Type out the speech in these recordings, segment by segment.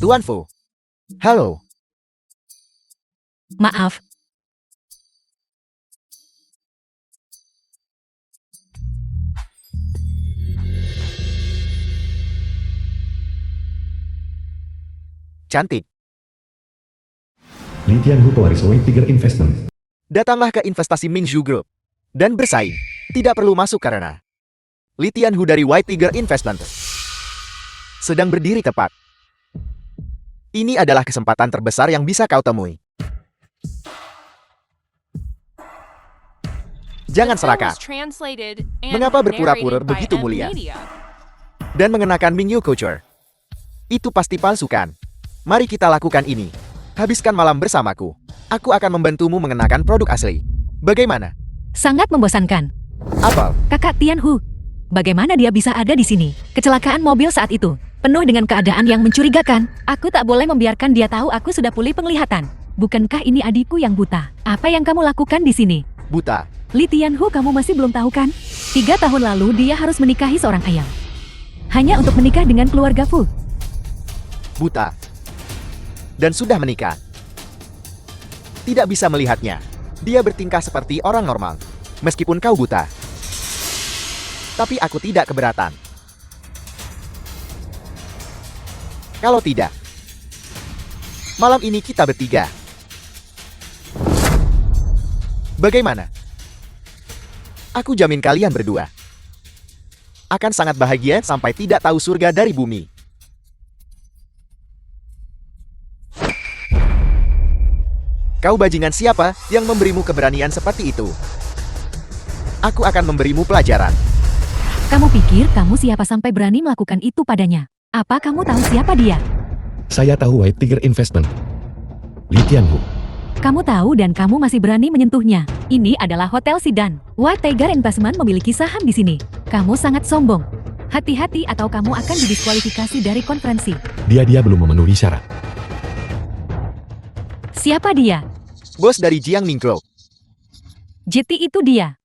Tuan Fu. Halo. Maaf. Cantik. Li Tianhu pewaris White Tiger Investment. Datanglah ke investasi Mingzhu Group. Dan bersaing. Tidak perlu masuk karena Li Tianhu dari White Tiger Investment sedang berdiri tepat. Ini adalah kesempatan terbesar yang bisa kau temui. Jangan serakah. Mengapa berpura-pura begitu mulia? Dan mengenakan Mingyu Culture. Itu pasti palsu kan? Mari kita lakukan ini. Habiskan malam bersamaku. Aku akan membantumu mengenakan produk asli. Bagaimana? Sangat membosankan. Apa? Kakak Tianhu, bagaimana dia bisa ada di sini? Kecelakaan mobil saat itu penuh dengan keadaan yang mencurigakan. Aku tak boleh membiarkan dia tahu aku sudah pulih penglihatan. Bukankah ini adikku yang buta? Apa yang kamu lakukan di sini? Buta. Li Tianhu, kamu masih belum tahu kan? 3 tahun lalu dia harus menikahi seorang ayam. Hanya untuk menikah dengan keluarga Fu. Buta. Dan sudah menikah. Tidak bisa melihatnya. Dia bertingkah seperti orang normal. Meskipun kau buta. Tapi aku tidak keberatan. Kalau tidak, malam ini kita bertiga. Bagaimana? Aku jamin kalian berdua akan sangat bahagia sampai tidak tahu surga dari bumi. Kau bajingan siapa yang memberimu keberanian seperti itu? Aku akan memberimu pelajaran. Kamu pikir kamu siapa sampai berani melakukan itu padanya? Apa kamu tahu siapa dia? Saya tahu White Tiger Investment. Li Tianhu. Kamu tahu dan kamu masih berani menyentuhnya. Ini adalah Hotel Sidan. White Tiger Investment memiliki saham di sini. Kamu sangat sombong. Hati-hati atau kamu akan didiskualifikasi dari konferensi. Dia belum memenuhi syarat. Siapa dia? Bos dari Jiangning Group. JT itu dia.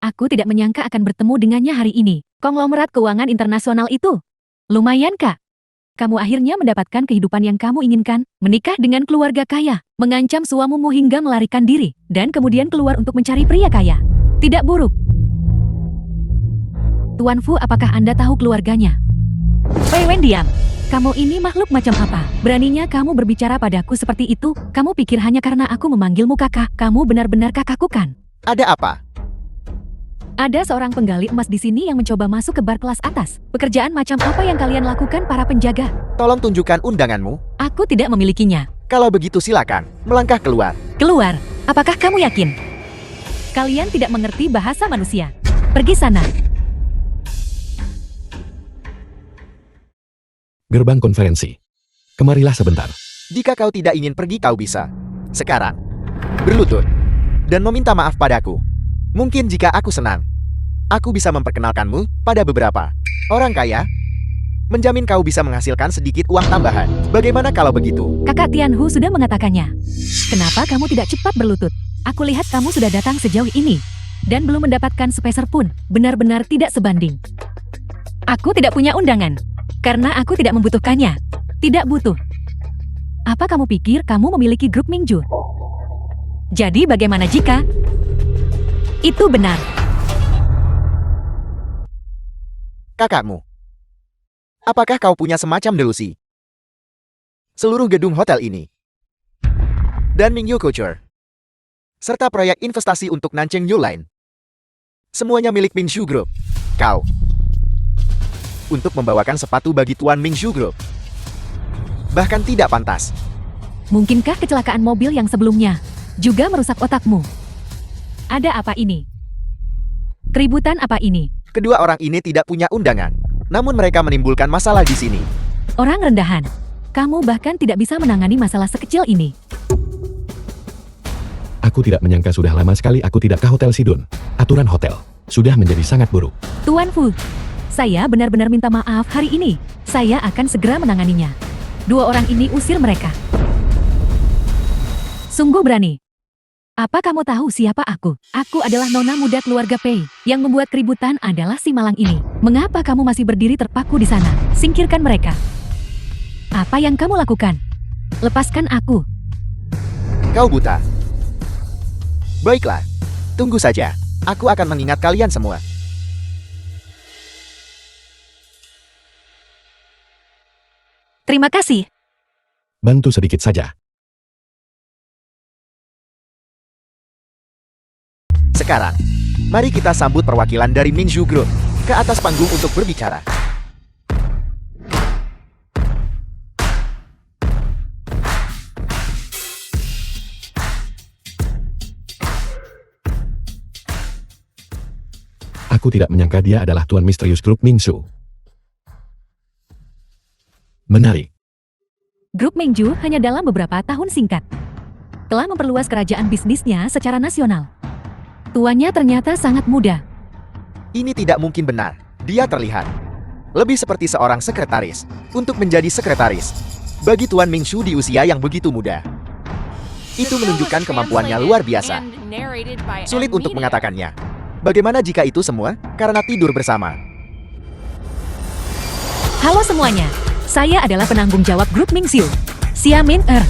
Aku tidak menyangka akan bertemu dengannya hari ini. Konglomerat keuangan internasional itu. Lumayan, Kak. Kamu akhirnya mendapatkan kehidupan yang kamu inginkan, menikah dengan keluarga kaya, mengancam suamimu hingga melarikan diri, dan kemudian keluar untuk mencari pria kaya. Tidak buruk. Tuan Fu, apakah Anda tahu keluarganya? Wei Wen, diam. Kamu ini makhluk macam apa? Beraninya kamu berbicara padaku seperti itu? Kamu pikir hanya karena aku memanggilmu kakak, kamu benar-benar kakakku kan? Ada apa? Ada seorang penggali emas di sini yang mencoba masuk ke bar kelas atas. Pekerjaan macam apa yang kalian lakukan para penjaga? Tolong tunjukkan undanganmu. Aku tidak memilikinya. Kalau begitu silakan, melangkah keluar. Keluar. Apakah kamu yakin? Kalian tidak mengerti bahasa manusia. Pergi sana. Gerbang konferensi. Kemarilah sebentar. Jika kau tidak ingin pergi, kau bisa sekarang berlutut dan meminta maaf padaku. Mungkin jika aku senang, aku bisa memperkenalkanmu pada beberapa orang kaya. Menjamin kau bisa menghasilkan sedikit uang tambahan. Bagaimana kalau begitu? Kakak Tianhu sudah mengatakannya. Kenapa kamu tidak cepat berlutut? Aku lihat kamu sudah datang sejauh ini dan belum mendapatkan sepeser pun. Benar-benar tidak sebanding. Aku tidak punya undangan karena aku tidak membutuhkannya. Tidak butuh. Apa kamu pikir kamu memiliki grup Mingzhu? Jadi bagaimana jika itu benar? Kakakmu. Apakah kau punya semacam delusi? Seluruh gedung hotel ini dan Mingyu Culture serta proyek investasi untuk Nancheng New Line semuanya milik Mingzhu Group. Kau untuk membawakan sepatu bagi Tuan Mingzhu Group bahkan tidak pantas. Mungkinkah kecelakaan mobil yang sebelumnya juga merusak otakmu? Ada apa ini? Keributan apa ini? Kedua orang ini tidak punya undangan, namun mereka menimbulkan masalah di sini. Orang rendahan. Kamu bahkan tidak bisa menangani masalah sekecil ini. Aku tidak menyangka sudah lama sekali aku tidak ke Hotel Sidon. Aturan hotel sudah menjadi sangat buruk. Tuan Fu, saya benar-benar minta maaf hari ini. Saya akan segera menanganinya. 2 orang ini usir mereka. Sungguh berani. Apa kamu tahu siapa aku? Aku adalah nona muda keluarga Pei. Yang membuat keributan adalah si malang ini. Mengapa kamu masih berdiri terpaku di sana? Singkirkan mereka. Apa yang kamu lakukan? Lepaskan aku. Kau buta. Baiklah, tunggu saja. Aku akan mengingat kalian semua. Terima kasih. Bantu sedikit saja. Sekarang, mari kita sambut perwakilan dari Mingzhu Group ke atas panggung untuk berbicara. Aku tidak menyangka dia adalah tuan misterius grup Mingzhu. Menarik. Grup Mingzhu hanya dalam beberapa tahun singkat telah memperluas kerajaan bisnisnya secara nasional. Tuannya ternyata sangat muda. Ini tidak mungkin benar. Dia terlihat lebih seperti seorang sekretaris untuk menjadi sekretaris bagi Tuan Mingzhu di usia yang begitu muda. Itu menunjukkan kemampuannya luar biasa. Sulit untuk mengatakannya. Bagaimana jika itu semua karena tidur bersama? Halo semuanya, saya adalah penanggung jawab grup Mingzhu, Xia Ming'er.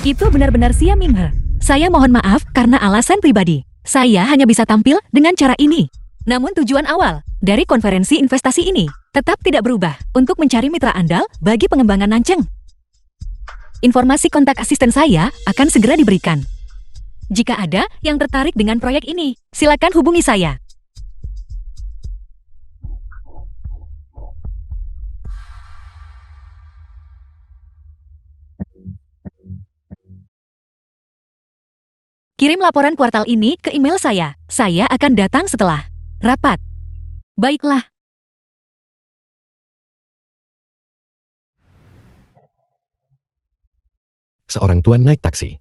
Itu benar-benar Xia Ming'er. Saya mohon maaf karena alasan pribadi. Saya hanya bisa tampil dengan cara ini. Namun tujuan awal dari konferensi investasi ini tetap tidak berubah untuk mencari mitra andal bagi pengembangan Nancheng. Informasi kontak asisten saya akan segera diberikan. Jika ada yang tertarik dengan proyek ini, silakan hubungi saya. Kirim laporan kuartal ini ke email saya. Saya akan datang setelah rapat. Baiklah. Seorang tuan naik taksi.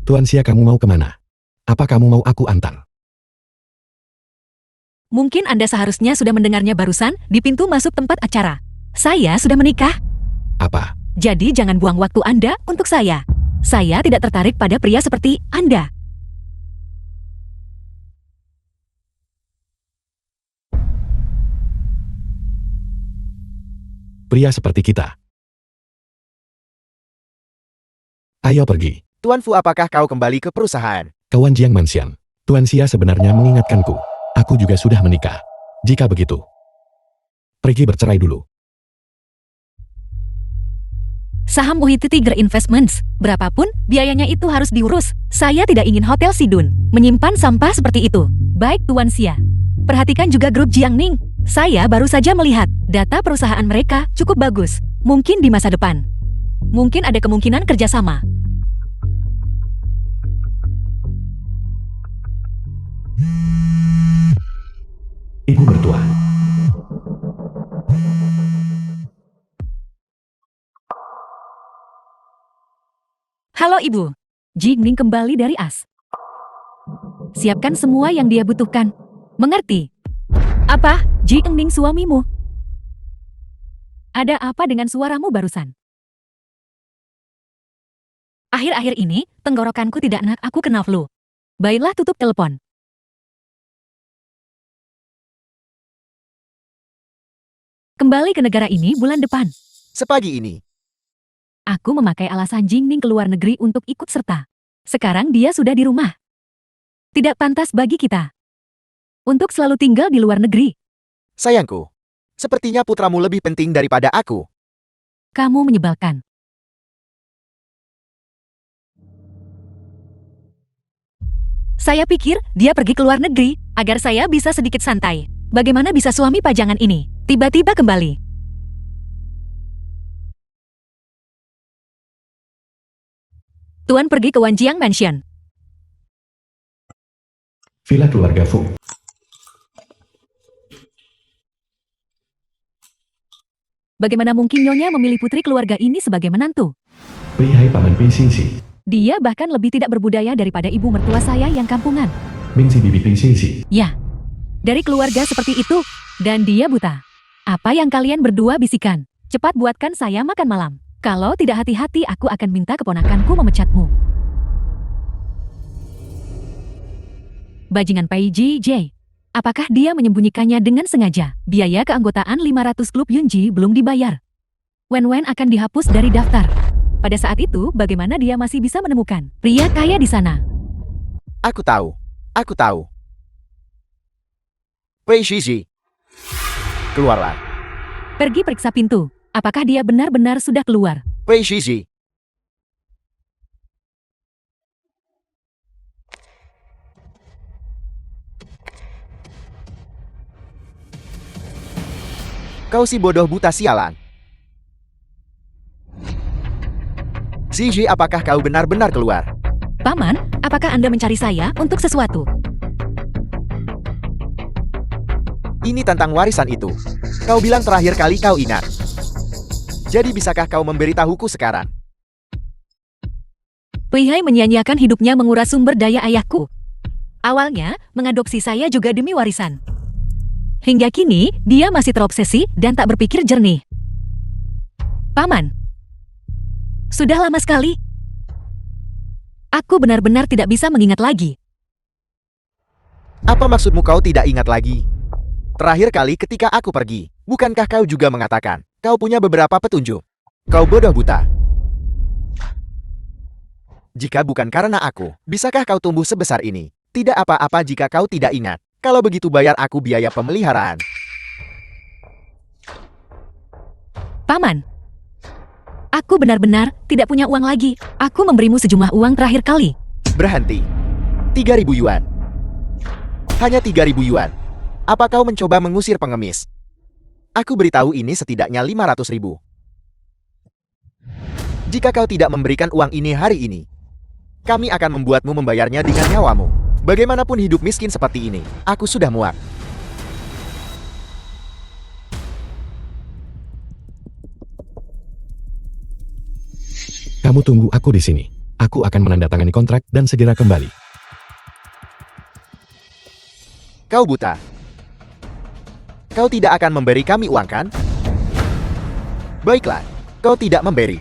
Tuan Xia, kamu mau kemana? Apa kamu mau aku antar? Mungkin Anda seharusnya sudah mendengarnya barusan di pintu masuk tempat acara. Saya sudah menikah. Apa? Jadi jangan buang waktu Anda untuk saya. Saya tidak tertarik pada pria seperti Anda. Pria seperti kita. Ayo pergi. Tuan Fu, apakah kau kembali ke perusahaan? Kawan Jiang Manxian. Tuan Xia sebenarnya mengingatkanku. Aku juga sudah menikah. Jika begitu, pergi bercerai dulu. Saham Uhiti Tiger Investments, berapapun biayanya itu harus diurus. Saya tidak ingin Hotel Sidun menyimpan sampah seperti itu. Baik Tuan Xia. Perhatikan juga grup Jiangning. Saya baru saja melihat data perusahaan mereka cukup bagus. Mungkin di masa depan. Mungkin ada kemungkinan kerjasama. Ibu mertua. Halo Ibu. Jingning kembali dari AS. Siapkan semua yang dia butuhkan. Mengerti? Apa, Jingning suamimu? Ada apa dengan suaramu barusan? Akhir-akhir ini, tenggorokanku tidak enak, aku kena flu. Baiklah, tutup telepon. Kembali ke negara ini bulan depan. Sepagi ini, Aku memakai alasan Jingning ke luar negeri untuk ikut serta. Sekarang dia sudah di rumah. Tidak pantas bagi kita untuk selalu tinggal di luar negeri. sayangku, sepertinya putramu lebih penting daripada aku. Kamu menyebalkan. Saya pikir dia pergi ke luar negeri agar saya bisa sedikit santai. Bagaimana bisa suami pajangan ini tiba-tiba kembali? Tuan pergi ke Wanjiang Mansion. Villa keluarga Fu. Bagaimana mungkin Nyonya memilih putri keluarga ini sebagai menantu? Prihai Paman Pingsingsi. Dia bahkan lebih tidak berbudaya daripada ibu mertua saya yang kampungan. Mingsi Bibi Pingsingsi. Ya, dari keluarga seperti itu. Dan dia buta. Apa yang kalian berdua bisikan? Cepat buatkan saya makan malam. Kalau tidak hati-hati aku akan minta keponakanku memecatmu. Bajingan Pai Ji. Apakah dia menyembunyikannya dengan sengaja? Biaya keanggotaan 500 klub Yunji belum dibayar. Wen akan dihapus dari daftar. Pada saat itu, bagaimana dia masih bisa menemukan pria kaya di sana? Aku tahu. Wei Shiji. Keluarlah. Pergi periksa pintu. Apakah dia benar-benar sudah keluar? Wei Shiji. Kau si bodoh buta sialan. Shiji, apakah kau benar-benar keluar? Paman, apakah Anda mencari saya untuk sesuatu? Ini tentang warisan itu. Kau bilang terakhir kali kau ingat. Jadi bisakah kau memberitahuku sekarang? Weihai menyia-nyiakan hidupnya menguras sumber daya ayahku. Awalnya, mengadopsi saya juga demi warisan. Hingga kini, dia masih terobsesi dan tak berpikir jernih. Paman, sudah lama sekali. Aku benar-benar tidak bisa mengingat lagi. Apa maksudmu kau tidak ingat lagi? Terakhir kali ketika aku pergi, bukankah kau juga mengatakan, kau punya beberapa petunjuk? Kau bodoh buta. Jika bukan karena aku, bisakah kau tumbuh sebesar ini? Tidak apa-apa jika kau tidak ingat. Kalau begitu bayar aku biaya pemeliharaan. Paman, aku benar-benar tidak punya uang lagi. Aku memberimu sejumlah uang terakhir kali. Berhenti. 3.000 yuan. Hanya 3.000 yuan. Apa kau mencoba mengusir pengemis? Aku beritahu ini setidaknya 500.000. Jika kau tidak memberikan uang ini hari ini, kami akan membuatmu membayarnya dengan nyawamu. Bagaimanapun hidup miskin seperti ini, aku sudah muak. Kamu tunggu aku di sini. Aku akan menandatangani kontrak dan segera kembali. Kau buta. Kau tidak akan memberi kami uang, kan? Baiklah, kau tidak memberi.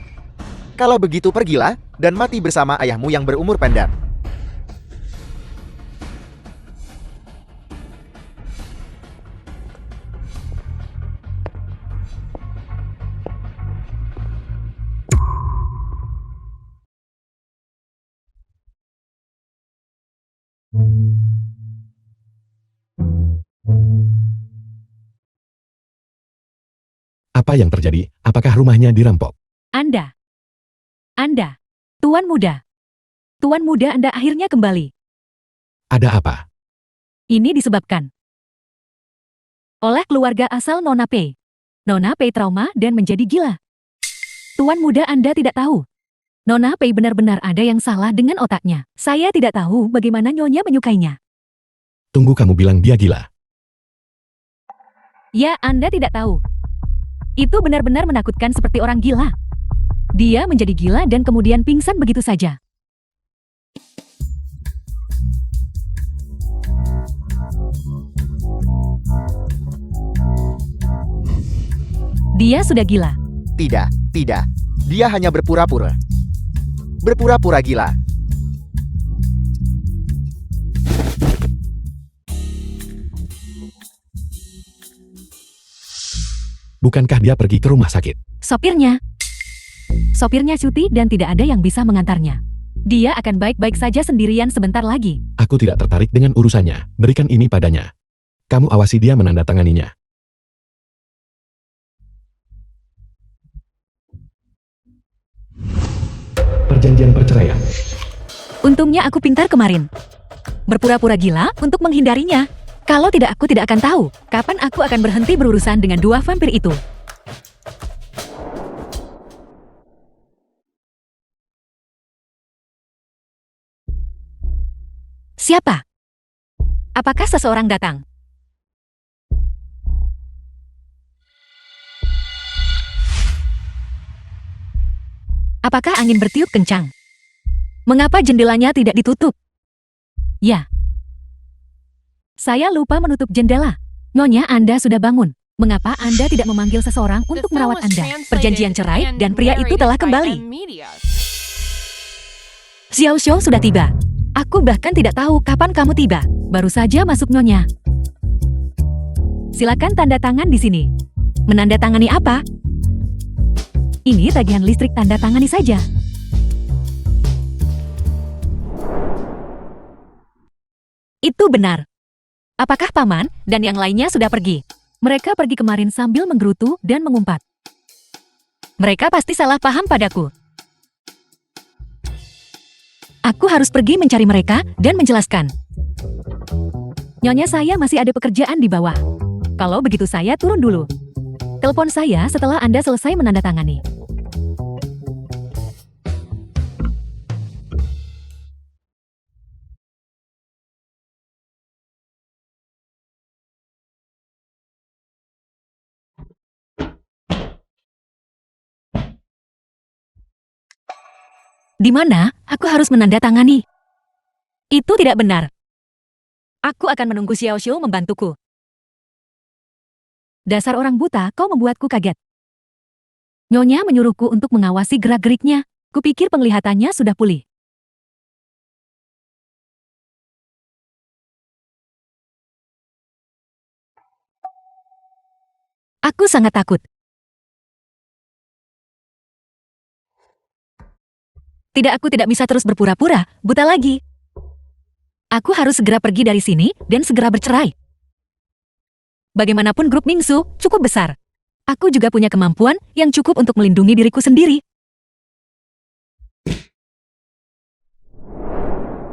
Kalau begitu pergilah, dan mati bersama ayahmu yang berumur pendek. Apa yang terjadi? Apakah rumahnya dirampok? Anda, Tuan Muda. Tuan Muda Anda akhirnya kembali. Ada apa? Ini disebabkan oleh keluarga asal Nona Pei. Nona Pei trauma dan menjadi gila. Tuan Muda Anda tidak tahu. Nona Pei benar-benar ada yang salah dengan otaknya. Saya tidak tahu bagaimana Nyonya menyukainya. Tunggu, kamu bilang dia gila. Ya, Anda tidak tahu. Itu benar-benar menakutkan seperti orang gila. Dia menjadi gila dan kemudian pingsan begitu saja. Dia sudah gila. Tidak. Dia hanya berpura-pura. Berpura-pura gila. Bukankah dia pergi ke rumah sakit? Sopirnya cuti dan tidak ada yang bisa mengantarnya. Dia akan baik-baik saja sendirian sebentar lagi. Aku tidak tertarik dengan urusannya. Berikan ini padanya. Kamu awasi dia menandatanganinya. Perjanjian perceraian. Untungnya aku pintar kemarin. Berpura-pura gila untuk menghindarinya. Kalau tidak, aku tidak akan tahu kapan aku akan berhenti berurusan dengan dua vampir itu. Siapa? Apakah seseorang datang? Apakah angin bertiup kencang? Mengapa jendelanya tidak ditutup? Ya. Saya lupa menutup jendela. Nyonya, Anda sudah bangun. Mengapa Anda tidak memanggil seseorang untuk merawat Anda? Perjanjian cerai dan pria itu telah kembali. Xiao Xiao sudah tiba. Aku bahkan tidak tahu kapan kamu tiba. Baru saja masuk Nyonya. Silakan tanda tangan di sini. Menandatangani apa? Ini tagihan listrik, tanda tangani saja. Itu benar. Apakah Paman dan yang lainnya sudah pergi? Mereka pergi kemarin sambil menggerutu dan mengumpat. Mereka pasti salah paham padaku. Aku harus pergi mencari mereka dan menjelaskan. Nyonya, saya masih ada pekerjaan di bawah. Kalau begitu saya turun dulu. Telepon saya setelah Anda selesai menandatangani. Di mana aku harus menandatangani? Itu tidak benar. Aku akan menunggu Xiao Xiu membantuku. Dasar orang buta, kau membuatku kaget. Nyonya menyuruhku untuk mengawasi gerak-geriknya. Kupikir penglihatannya sudah pulih. Aku sangat takut. Aku tidak bisa terus berpura-pura, buta lagi. Aku harus segera pergi dari sini dan segera bercerai. Bagaimanapun grup Mingsu cukup besar. Aku juga punya kemampuan yang cukup untuk melindungi diriku sendiri.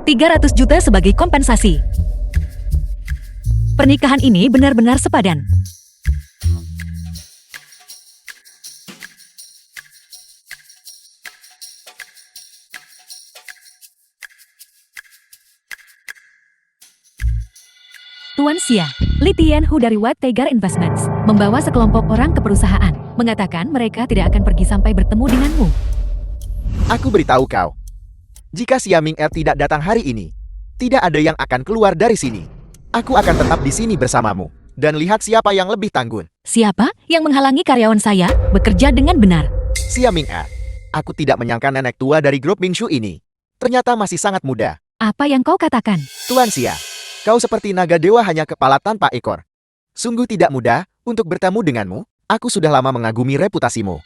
300 juta sebagai kompensasi. Pernikahan ini benar-benar sepadan. Tuan Xia, Li Tianhu dari White Tiger Investments, membawa sekelompok orang ke perusahaan, mengatakan mereka tidak akan pergi sampai bertemu denganmu. Aku beritahu kau. Jika Xia Ming Er tidak datang hari ini, tidak ada yang akan keluar dari sini. Aku akan tetap di sini bersamamu, dan lihat siapa yang lebih tanggun. Siapa yang menghalangi karyawan saya bekerja dengan benar? Xia Ming Er. Aku tidak menyangka nenek tua dari grup Mingshu ini. Ternyata masih sangat muda. Apa yang kau katakan? Tuan Xia, kau seperti naga dewa hanya kepala tanpa ekor. Sungguh tidak mudah untuk bertemu denganmu. Aku sudah lama mengagumi reputasimu.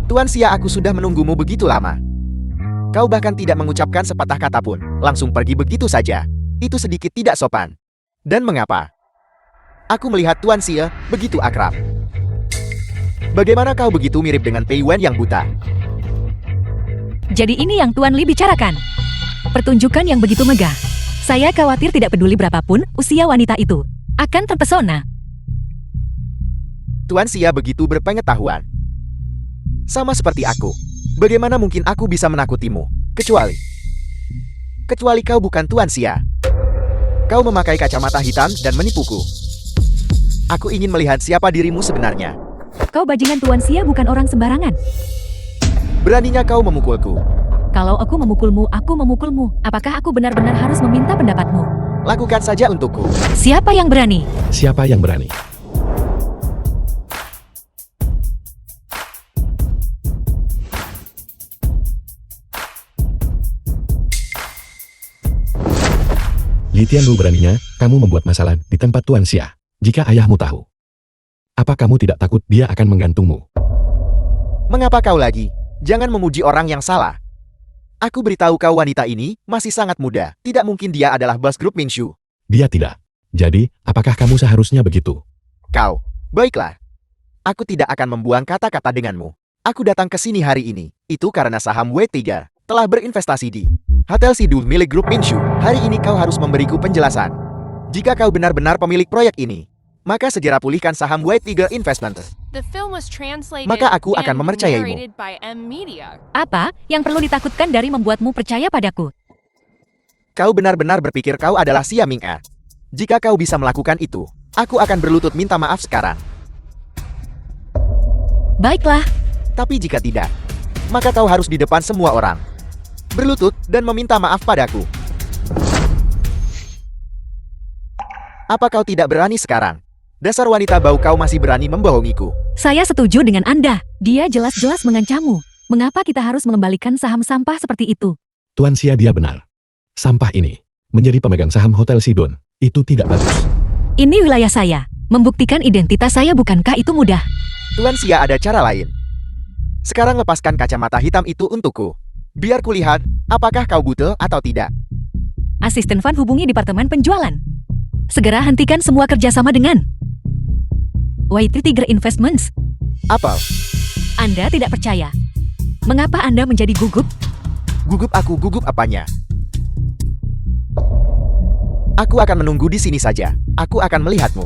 Tuan Xia, aku sudah menunggumu begitu lama. Kau bahkan tidak mengucapkan sepatah kata pun, langsung pergi begitu saja. Itu sedikit tidak sopan. Dan mengapa? Aku melihat Tuan Xia begitu akrab. Bagaimana kau begitu mirip dengan Pei Wen yang buta? Jadi ini yang Tuan Li bicarakan. Pertunjukan yang begitu megah. Saya khawatir tidak peduli berapapun usia wanita itu akan terpesona. Tuan Xia begitu berpengetahuan. Sama seperti aku. Bagaimana mungkin aku bisa menakutimu? Kecuali kau bukan Tuan Xia. Kau memakai kacamata hitam dan menipuku. Aku ingin melihat siapa dirimu sebenarnya. Kau bajingan, Tuan Xia bukan orang sembarangan. Beraninya kau memukulku. Kalau aku memukulmu. Apakah aku benar-benar harus meminta pendapatmu? Lakukan saja untukku. Siapa yang berani? Siapa yang berani? Li Tianlu, beraninya kamu membuat masalah di tempat Tuan Xia. Jika ayahmu tahu, apa kamu tidak takut dia akan menggantungmu? Mengapa kau lagi? Jangan memuji orang yang salah. Aku beritahu kau, wanita ini masih sangat muda. Tidak mungkin dia adalah bos grup Mingshu. Dia tidak. Jadi, apakah kamu seharusnya begitu? Kau, baiklah. Aku tidak akan membuang kata-kata denganmu. Aku datang ke sini hari ini. Itu karena saham W3 telah berinvestasi di Hotel Sidul milik grup Mingshu. Hari ini kau harus memberiku penjelasan. Jika kau benar-benar pemilik proyek ini, maka segera pulihkan saham W3 Investment. Maka aku akan mempercayaimu. Apa yang perlu ditakutkan dari membuatmu percaya padaku? Kau benar-benar berpikir kau adalah Xia Ming Er? Jika kau bisa melakukan itu, aku akan berlutut minta maaf sekarang. Baiklah. Tapi jika tidak, maka kau harus di depan semua orang berlutut dan meminta maaf padaku. Apa kau tidak berani sekarang? Dasar wanita bau, kau masih berani membohongiku. Saya setuju dengan Anda. Dia jelas-jelas mengancammu. Mengapa kita harus mengembalikan saham sampah seperti itu? Tuan Xia, dia benar. Sampah ini menjadi pemegang saham Hotel Sidon. Itu tidak bagus. Ini wilayah saya. Membuktikan identitas saya bukankah itu mudah? Tuan Xia, ada cara lain. Sekarang lepaskan kacamata hitam itu untukku. Biar kulihat, apakah kau buta atau tidak. Asisten Van hubungi Departemen Penjualan. Segera hentikan semua kerjasama dengan White Tiger Investments. Apel, Anda tidak percaya. Mengapa Anda menjadi gugup? gugup aku, gugup apanya? Aku akan menunggu di sini saja. Aku akan melihatmu.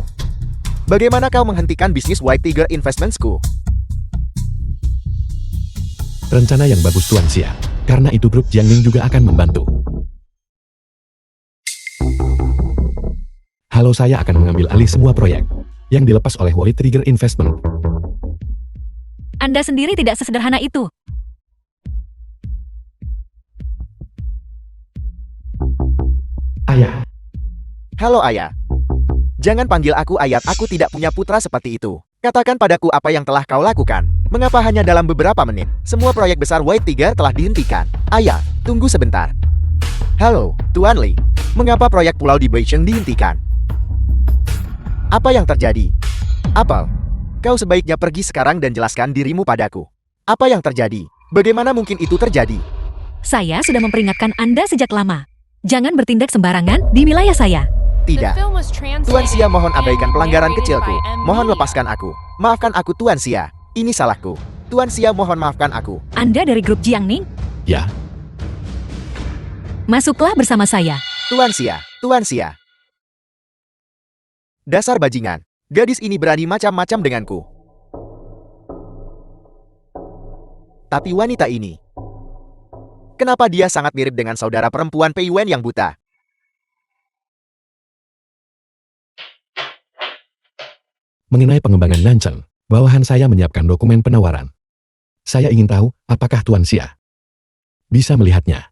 Bagaimana kau menghentikan bisnis White Tiger Investmentsku? Rencana yang bagus Tuan Xia. Karena itu grup Jiangning juga akan membantu. Halo, saya akan mengambil alih semua proyek yang dilepas oleh White Tiger Investment. Anda sendiri tidak sesederhana itu. Ayah, Halo ayah. Jangan panggil aku ayah, aku tidak punya putra seperti itu. Katakan padaku apa yang telah kau lakukan. Mengapa hanya dalam beberapa menit, semua proyek besar White Tiger telah dihentikan? Ayah, tunggu sebentar. Halo, Tuan Li. Mengapa proyek pulau di Beijing dihentikan? Apa yang terjadi? Apel, kau sebaiknya pergi sekarang dan jelaskan dirimu padaku. Apa yang terjadi? Bagaimana mungkin itu terjadi? Saya sudah memperingatkan Anda sejak lama. Jangan bertindak sembarangan di wilayah saya. Tidak. Tuan Xia, mohon abaikan pelanggaran kecilku. Mohon lepaskan aku. Maafkan aku Tuan Xia. Ini salahku. Tuan Xia, mohon maafkan aku. Anda dari grup Jiangning? ya, Masuklah bersama saya. Tuan Xia, Tuan Xia. Dasar bajingan. Gadis ini berani macam-macam denganku. Tapi wanita ini, kenapa dia sangat mirip dengan saudara perempuan Pei Wen yang buta? mengenai pengembangan Nancheng, bawahan saya menyiapkan dokumen penawaran. Saya ingin tahu apakah Tuan Xia bisa melihatnya.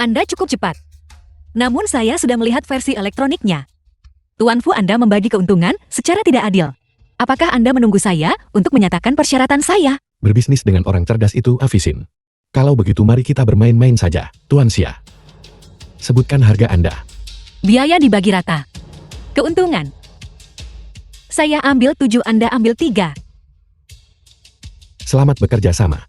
Anda cukup cepat. Namun saya sudah melihat versi elektroniknya. Tuan Fu, Anda membagi keuntungan secara tidak adil. Apakah Anda menunggu saya untuk menyatakan persyaratan saya? Berbisnis dengan orang cerdas itu avisin. Kalau begitu mari kita bermain-main saja, Tuan Xia. Sebutkan harga Anda. Biaya dibagi rata. Keuntungan. Saya ambil 7, Anda ambil 3. Selamat bekerja sama.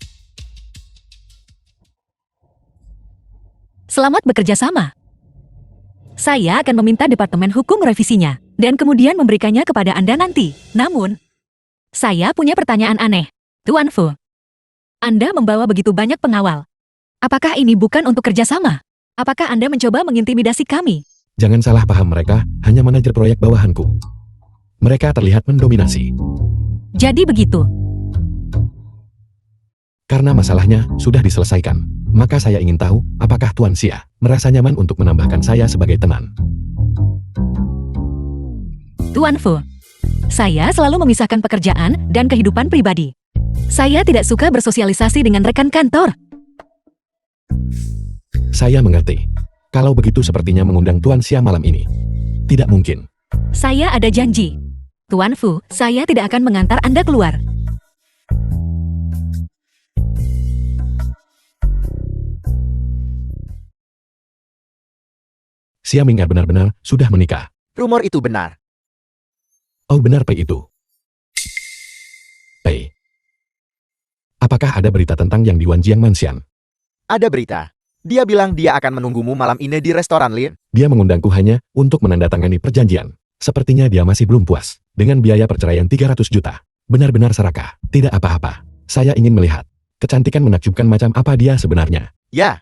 Selamat bekerja sama. Saya akan meminta Departemen Hukum merevisinya, dan kemudian memberikannya kepada Anda nanti. Namun, saya punya pertanyaan aneh. Tuan Fu, Anda membawa begitu banyak pengawal. Apakah ini bukan untuk kerjasama? Apakah Anda mencoba mengintimidasi kami? Jangan salah paham, mereka hanya manajer proyek bawahanku. Mereka terlihat mendominasi. Jadi begitu. Karena masalahnya sudah diselesaikan, maka saya ingin tahu apakah Tuan Xia merasa nyaman untuk menambahkan saya sebagai teman. Tuan Fu, saya selalu memisahkan pekerjaan dan kehidupan pribadi. Saya tidak suka bersosialisasi dengan rekan kantor. Saya mengerti. Kalau begitu sepertinya mengundang Tuan Xia malam ini tidak mungkin. Saya ada janji. Tuan Fu, saya tidak akan mengantar Anda keluar. Xia Ming benar-benar sudah menikah. Rumor itu benar. Oh, benar Pei itu. Pei. Apakah ada berita tentang yang di Wanjiang Mansion? Ada berita. Dia bilang dia akan menunggumu malam ini di restoran Lin. Dia mengundangku hanya untuk menandatangani perjanjian. Sepertinya dia masih belum puas dengan biaya perceraian 300 juta. Benar-benar serakah, tidak apa-apa. Saya ingin melihat kecantikan menakjubkan macam apa dia sebenarnya. Ya.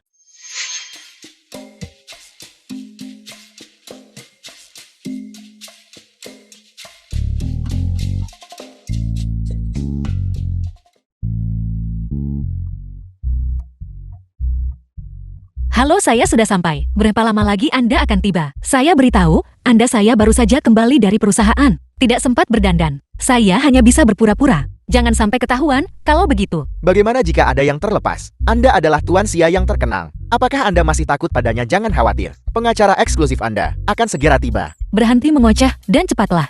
Halo, saya sudah sampai. Berapa lama lagi Anda akan tiba? Saya beritahu, saya baru saja kembali dari perusahaan. Tidak sempat berdandan. Saya hanya bisa berpura-pura. Jangan sampai ketahuan, kalau begitu. Bagaimana jika ada yang terlepas? Anda adalah Tuan Xia yang terkenal. Apakah Anda masih takut padanya? Jangan khawatir. Pengacara eksklusif Anda akan segera tiba. Berhenti mengoceh dan cepatlah.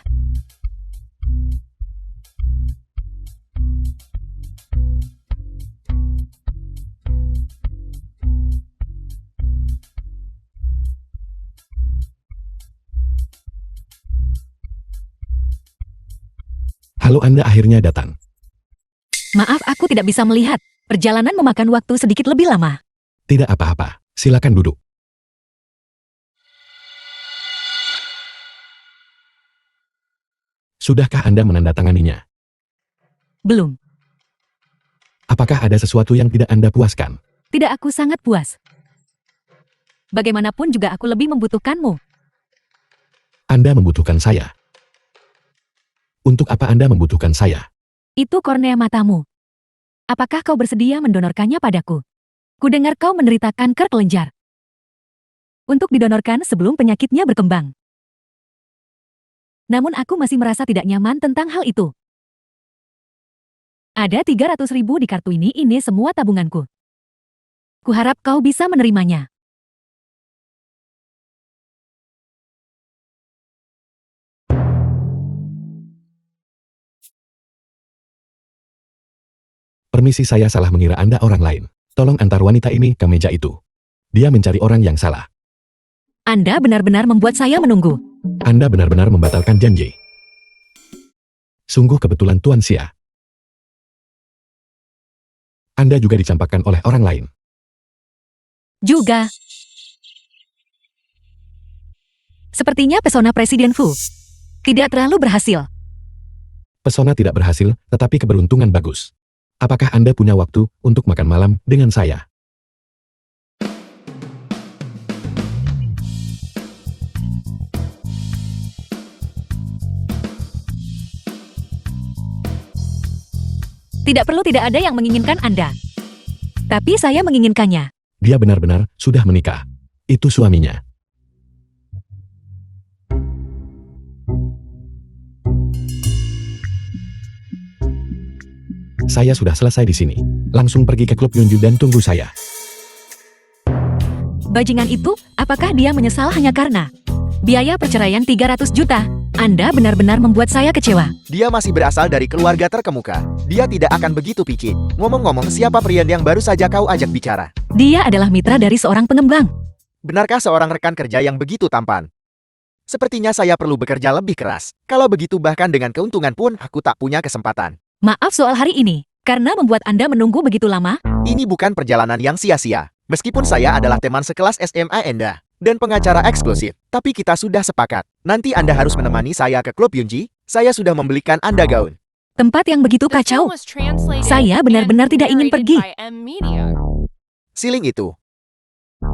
Halo, Anda akhirnya datang. Maaf, aku tidak bisa melihat. Perjalanan memakan waktu sedikit lebih lama. Tidak apa-apa, silakan duduk. Sudahkah Anda menandatanganinya? Belum. Apakah ada sesuatu yang tidak Anda puaskan? Tidak, aku sangat puas. Bagaimanapun juga aku lebih membutuhkanmu. Anda membutuhkan saya. Untuk apa Anda membutuhkan saya? Itu kornea matamu. Apakah kau bersedia mendonorkannya padaku? Kudengar kau menderita kanker kelenjar. Untuk didonorkan sebelum penyakitnya berkembang. Namun aku masih merasa tidak nyaman tentang hal itu. Ada 300.000 di kartu ini semua tabunganku. Kuharap kau bisa menerimanya. Permisi, saya salah mengira Anda orang lain. Tolong antar wanita ini ke meja itu. Dia mencari orang yang salah. Anda benar-benar membuat saya menunggu. Anda benar-benar membatalkan janji. Sungguh kebetulan, Tuan Xia. Anda juga dicampakkan oleh orang lain. Juga. Sepertinya pesona Presiden Fu tidak terlalu berhasil. Pesona tidak berhasil, tetapi keberuntungan bagus. Apakah Anda punya waktu untuk makan malam dengan saya? Tidak perlu, tidak ada yang menginginkan Anda. Tapi saya menginginkannya. Dia benar-benar sudah menikah. Itu suaminya. Saya sudah selesai di sini. Langsung pergi ke klub Yunju dan tunggu saya. Bajingan itu, apakah dia menyesal hanya karena biaya perceraian 300 juta? Anda benar-benar membuat saya kecewa. Dia masih berasal dari keluarga terkemuka. Dia tidak akan begitu picik. Ngomong-ngomong, siapa pria yang baru saja kau ajak bicara? Dia adalah mitra dari seorang pengembang. Benarkah seorang rekan kerja yang begitu tampan? Sepertinya saya perlu bekerja lebih keras. Kalau begitu bahkan dengan keuntungan pun aku tak punya kesempatan. Maaf soal hari ini, karena membuat Anda menunggu begitu lama. Ini bukan perjalanan yang sia-sia. Meskipun saya adalah teman sekelas SMA Anda dan pengacara eksklusif, tapi kita sudah sepakat. Nanti Anda harus menemani saya ke klub Yunji. Saya sudah membelikan Anda gaun. Tempat yang begitu kacau. Saya benar-benar tidak ingin pergi. Siling itu.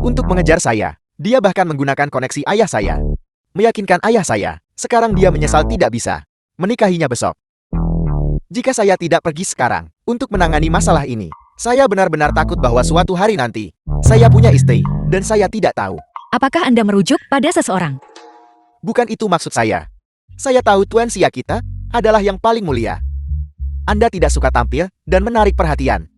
Untuk mengejar saya, dia bahkan menggunakan koneksi ayah saya. Meyakinkan ayah saya, sekarang dia menyesal tidak bisa menikahinya besok. Jika saya tidak pergi sekarang untuk menangani masalah ini, saya benar-benar takut bahwa suatu hari nanti, saya punya istri, dan saya tidak tahu. Apakah Anda merujuk pada seseorang? Bukan itu maksud saya. Saya tahu Tuan Xia kita adalah yang paling mulia. Anda tidak suka tampil dan menarik perhatian.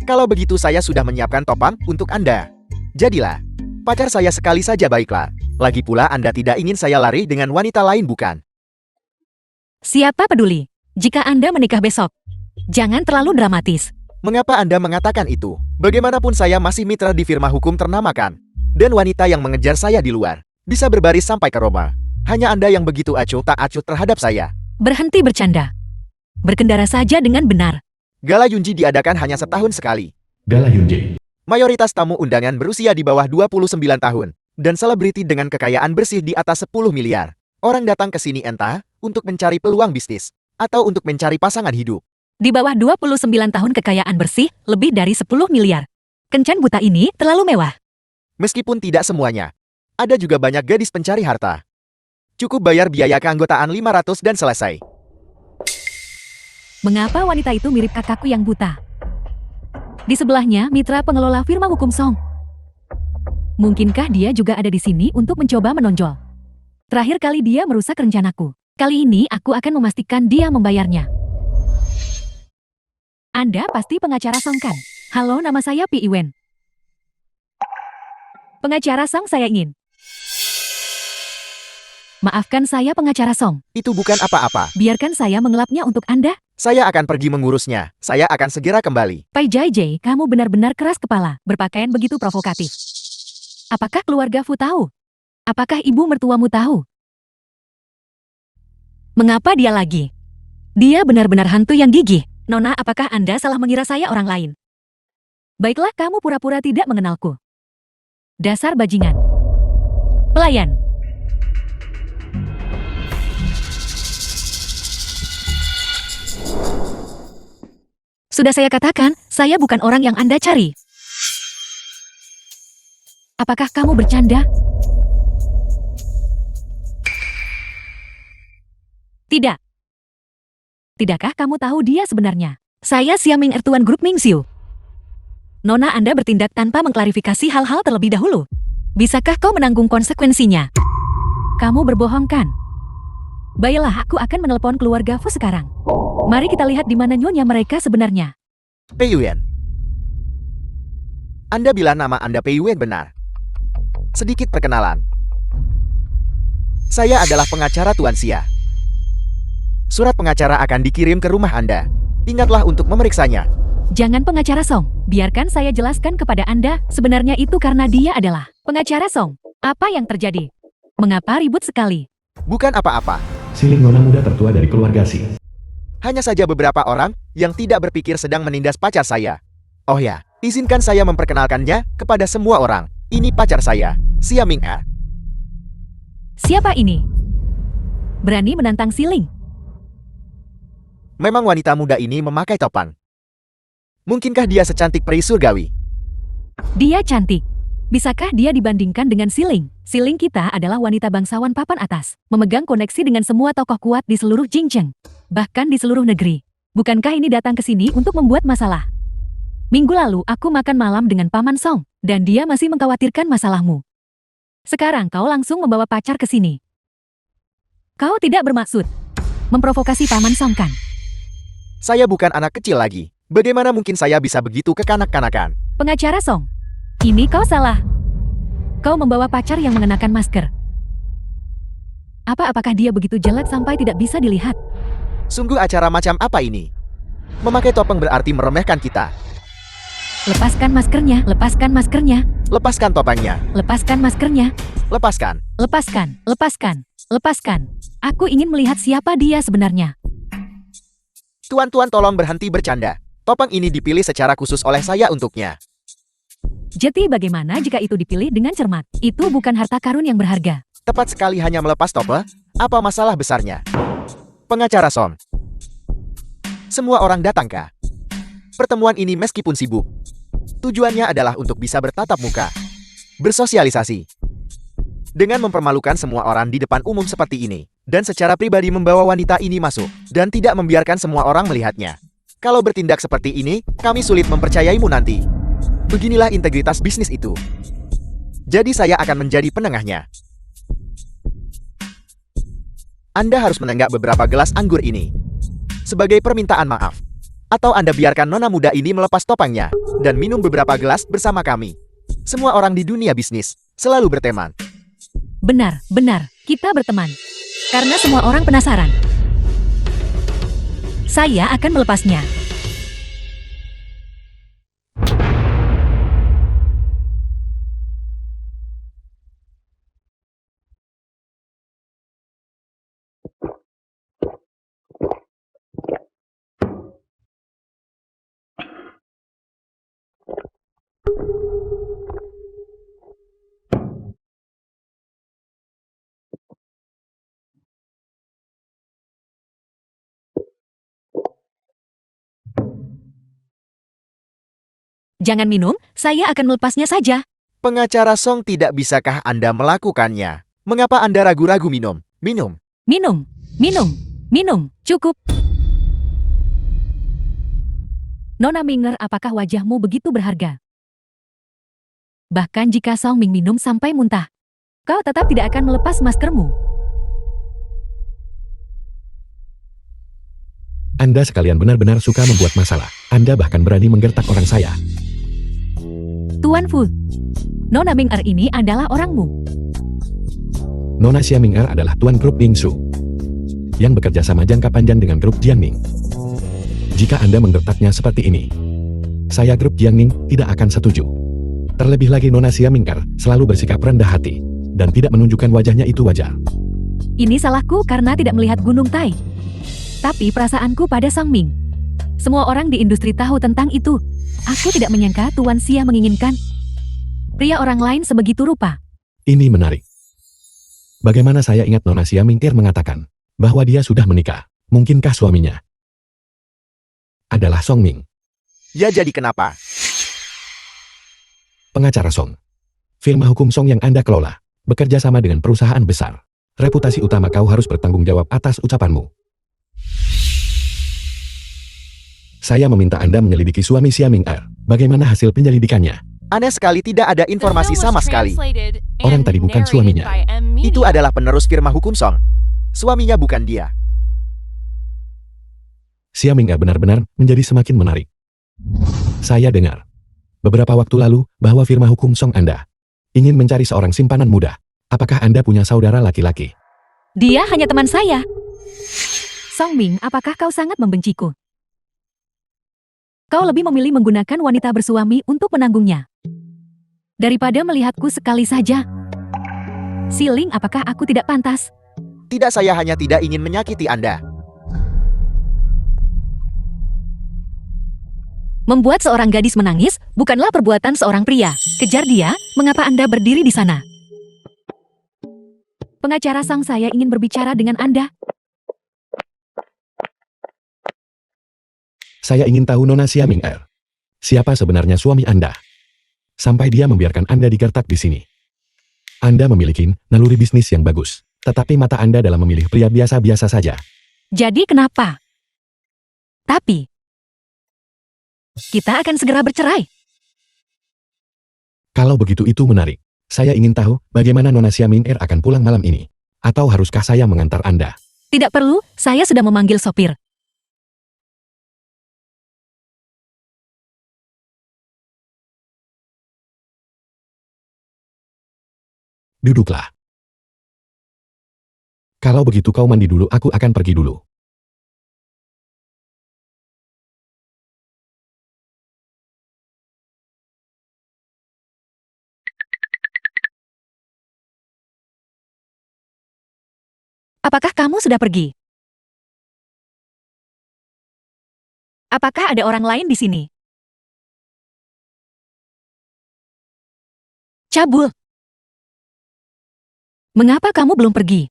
Kalau begitu saya sudah menyiapkan topang untuk Anda. Jadilah pacar saya sekali saja, baiklah. Lagi pula Anda tidak ingin saya lari dengan wanita lain, bukan? Siapa peduli? Jika Anda menikah besok, jangan terlalu dramatis. Mengapa Anda mengatakan itu? Bagaimanapun saya masih mitra di firma hukum ternama kan? Dan wanita yang mengejar saya di luar bisa berbaris sampai ke Roma. Hanya Anda yang begitu acuh tak acuh terhadap saya. Berhenti bercanda. Berkendara saja dengan benar. Gala Yunji diadakan hanya setahun sekali. Gala Yunji. Mayoritas tamu undangan berusia di bawah 29 tahun. Dan selebriti dengan kekayaan bersih di atas 10 miliar. Orang datang ke sini entah untuk mencari peluang bisnis atau untuk mencari pasangan hidup. Di bawah 29 tahun kekayaan bersih lebih dari 10 miliar. Kencan buta ini terlalu mewah. Meskipun tidak semuanya. Ada juga banyak gadis pencari harta. Cukup bayar biaya keanggotaan 500 dan selesai. Mengapa wanita itu mirip kakakku yang buta? Di sebelahnya mitra pengelola firma hukum Song. Mungkinkah dia juga ada di sini untuk mencoba menonjol? Terakhir kali dia merusak rencanaku. Kali ini aku akan memastikan dia membayarnya. Anda pasti pengacara Song kan? Halo, nama saya Pi Iwen. Pengacara Song saya ingin. Maafkan saya pengacara Song. Itu bukan apa-apa. Biarkan saya mengelapnya untuk Anda. Saya akan pergi mengurusnya. Saya akan segera kembali. Pai Jai Jai, kamu benar-benar keras kepala, berpakaian begitu provokatif. Apakah keluarga Fu tahu? Apakah ibu mertuamu tahu? Mengapa dia lagi Dia benar-benar hantu yang gigih. Nona, apakah Anda salah mengira saya orang lain? Baiklah, kamu pura-pura tidak mengenalku. Dasar bajingan. Pelayan. Sudah saya katakan, saya bukan orang yang Anda cari. Apakah kamu bercanda? Tidak. Tidakkah kamu tahu dia sebenarnya? Saya Xiaming Tuan Grup Mingxiu. Nona, Anda bertindak tanpa mengklarifikasi hal-hal terlebih dahulu. Bisakah kau menanggung konsekuensinya? Kamu berbohong kan? Baiklah, aku akan menelpon keluarga Fu sekarang. Mari kita lihat di mana nyonya mereka sebenarnya. Pei Yuan. Anda bilang nama Anda Pei Yuan benar. Sedikit perkenalan. Saya adalah pengacara Tuan Xia. Surat pengacara akan dikirim ke rumah Anda. Ingatlah untuk memeriksanya. Jangan pengacara Song, biarkan saya jelaskan kepada Anda, sebenarnya itu karena dia adalah pengacara Song. Apa yang terjadi? Mengapa ribut sekali? Bukan apa-apa. Siling nona muda tertua dari keluarga Si. Hanya saja beberapa orang yang tidak berpikir sedang menindas pacar saya. Oh ya, izinkan saya memperkenalkannya kepada semua orang. Ini pacar saya, Xiaming Er. Siapa ini? Berani menantang Siling? Memang wanita muda ini memakai topan. Mungkinkah dia secantik peri surgawi? Dia cantik. Bisakah dia dibandingkan dengan Siling? Siling kita adalah wanita bangsawan papan atas, memegang koneksi dengan semua tokoh kuat di seluruh Jingzheng, bahkan di seluruh negeri. Bukankah ini datang ke sini untuk membuat masalah? Minggu lalu aku makan malam dengan Paman Song, dan dia masih mengkhawatirkan masalahmu. Sekarang kau langsung membawa pacar ke sini. Kau tidak bermaksud memprovokasi Paman Song kan? Saya bukan anak kecil lagi. Bagaimana mungkin saya bisa begitu kekanak-kanakan? Pengacara Song, ini kau salah. Kau membawa pacar yang mengenakan masker. Apakah dia begitu jelek sampai tidak bisa dilihat? Sungguh acara macam apa ini? Memakai topeng berarti meremehkan kita. Lepaskan maskernya, lepaskan maskernya, Lepaskan topengnya. lepaskan maskernya, Lepaskan. lepaskan, lepaskan, lepaskan. Aku ingin melihat siapa dia sebenarnya. Tuan-tuan tolong berhenti bercanda. Topeng ini dipilih secara khusus oleh saya untuknya. Jadi bagaimana jika itu dipilih dengan cermat? Itu bukan harta karun yang berharga. Tepat sekali hanya melepas topeng, apa masalah besarnya? Pengacara Song. Semua orang datang kah? Pertemuan ini meskipun sibuk, tujuannya adalah untuk bisa bertatap muka, bersosialisasi. Dengan mempermalukan semua orang di depan umum seperti ini, dan secara pribadi membawa wanita ini masuk, dan tidak membiarkan semua orang melihatnya. Kalau bertindak seperti ini, kami sulit mempercayaimu nanti. Beginilah integritas bisnis itu. Jadi saya akan menjadi penengahnya. Anda harus menenggak beberapa gelas anggur ini sebagai permintaan maaf. Atau Anda biarkan nona muda ini melepas topengnya dan minum beberapa gelas bersama kami. Semua orang di dunia bisnis selalu berteman. Benar, benar, kita berteman. Karena semua orang penasaran. Saya akan melepasnya. Jangan minum, saya akan melepasnya saja. Pengacara Song, tidak bisakah Anda melakukannya? Mengapa Anda ragu-ragu minum? Minum. Minum, minum, minum, cukup. Nona Minger, apakah wajahmu begitu berharga? Bahkan jika Song Ming minum sampai muntah, kau tetap tidak akan melepas maskermu. Anda sekalian benar-benar suka membuat masalah. Anda bahkan berani menggertak orang saya. Tuan Fu, Nona Minger ini adalah orangmu. Nona Xiaming Er adalah tuan grup Bingsu yang bekerja sama jangka panjang dengan grup Jiangning. Jika Anda menggertaknya seperti ini, saya grup Jiangning tidak akan setuju. Terlebih lagi Nona Xiaming Er selalu bersikap rendah hati dan tidak menunjukkan wajahnya itu wajar. Ini salahku karena tidak melihat Gunung Tai. Tapi perasaanku pada Song Ming. Semua orang di industri tahu tentang itu. Aku tidak menyangka Tuan Xia menginginkan pria orang lain sebegitu rupa. Ini menarik. Bagaimana saya ingat Nona Xia Mingkir mengatakan bahwa dia sudah menikah. Mungkinkah suaminya adalah Song Ming? Ya jadi kenapa? Pengacara Song. Firma hukum Song yang Anda kelola bekerja sama dengan perusahaan besar. Reputasi utama kau harus bertanggung jawab atas ucapanmu. Saya meminta Anda menyelidiki suami Xia Ming Er. Bagaimana hasil penyelidikannya? Aneh sekali tidak ada informasi sama sekali. Orang tadi bukan suaminya. Itu adalah penerus firma hukum Song. Suaminya bukan dia. Xia Ming Er benar-benar menjadi semakin menarik. Saya dengar beberapa waktu lalu bahwa firma hukum Song Anda ingin mencari seorang simpanan muda. Apakah Anda punya saudara laki-laki? Dia hanya teman saya. Song Ming, apakah kau sangat membenciku? Kau lebih memilih menggunakan wanita bersuami untuk menanggungnya daripada melihatku sekali saja. Siling, apakah aku tidak pantas? Tidak, saya hanya tidak ingin menyakiti Anda. Membuat seorang gadis menangis bukanlah perbuatan seorang pria. Kejar dia, mengapa Anda berdiri di sana? Pengacara Sang, saya ingin berbicara dengan Anda. Saya ingin tahu Nona Xia Ming Er. Siapa sebenarnya suami Anda? Sampai dia membiarkan Anda digertak di sini. Anda memiliki naluri bisnis yang bagus, tetapi mata Anda dalam memilih pria biasa-biasa saja. Jadi kenapa? Tapi kita akan segera bercerai. Kalau begitu itu menarik. Saya ingin tahu bagaimana Nona Xia Ming Er akan pulang malam ini. Atau haruskah saya mengantar Anda? Tidak perlu, saya sudah memanggil sopir. Duduklah. Kalau begitu kau mandi dulu, aku akan pergi dulu. Apakah kamu sudah pergi? Apakah ada orang lain di sini? Cabul. Mengapa kamu belum pergi?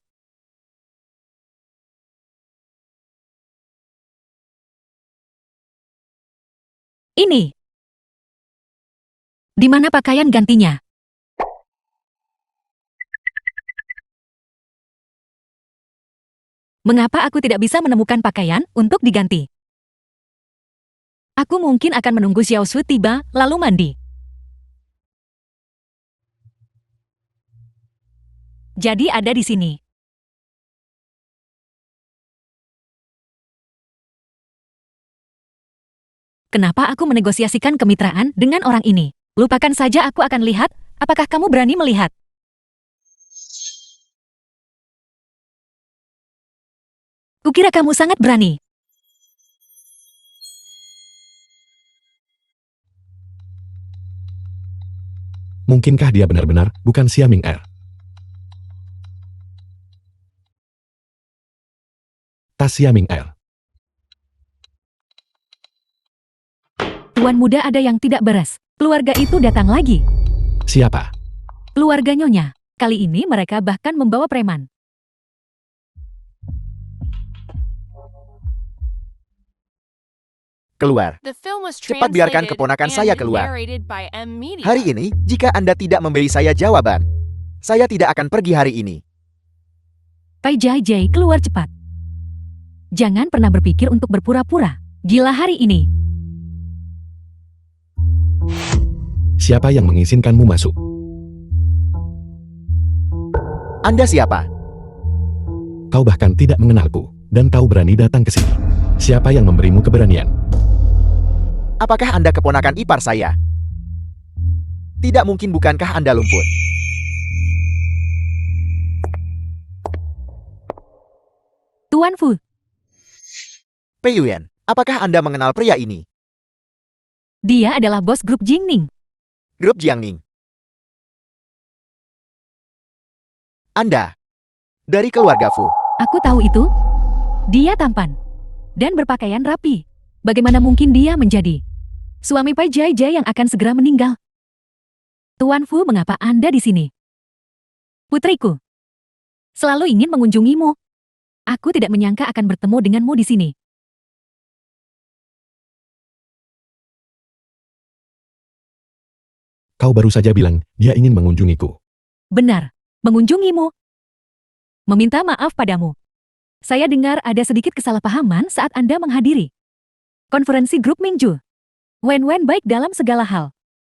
Ini. Di mana pakaian gantinya? Mengapa aku tidak bisa menemukan pakaian untuk diganti? Aku mungkin akan menunggu Xiao Shu tiba, lalu mandi. Jadi ada di sini. Kenapa aku menegosiasikan kemitraan dengan orang ini? Lupakan saja, aku akan lihat, apakah kamu berani melihat. Kukira kamu sangat berani. Mungkinkah dia benar-benar bukan Xia Ming Er? Tas Xia Ming Er. Tuan muda, ada yang tidak beres. Keluarga itu datang lagi. Siapa? Keluarga Nyonya. Kali ini mereka bahkan membawa preman. Keluar. Cepat biarkan keponakan saya keluar. Hari ini, jika Anda tidak memberi saya jawaban, saya tidak akan pergi hari ini. Pai Jai Jai, keluar cepat. Jangan pernah berpikir untuk berpura-pura. Gila hari ini. Siapa yang mengizinkanmu masuk? Anda siapa? Kau bahkan tidak mengenalku, dan kau berani datang ke sini. Siapa yang memberimu keberanian? Apakah Anda keponakan ipar saya? Tidak mungkin, bukankah Anda lumpur? Tuan Fu, Pei Yuan, apakah Anda mengenal pria ini? dia adalah bos grup Jingning. Grup Jiangning. Anda dari keluarga Fu. Aku tahu itu. Dia tampan. dan berpakaian rapi. Bagaimana mungkin dia menjadi suami Pai Jai Jai yang akan segera meninggal? Tuan Fu, mengapa Anda di sini? Putriku, selalu ingin mengunjungimu. Aku tidak menyangka akan bertemu denganmu di sini. Kau baru saja bilang dia ingin mengunjungiku. Benar, mengunjungimu. Meminta maaf padamu. Saya dengar ada sedikit kesalahpahaman saat Anda menghadiri konferensi grup Mingju. Wen baik dalam segala hal.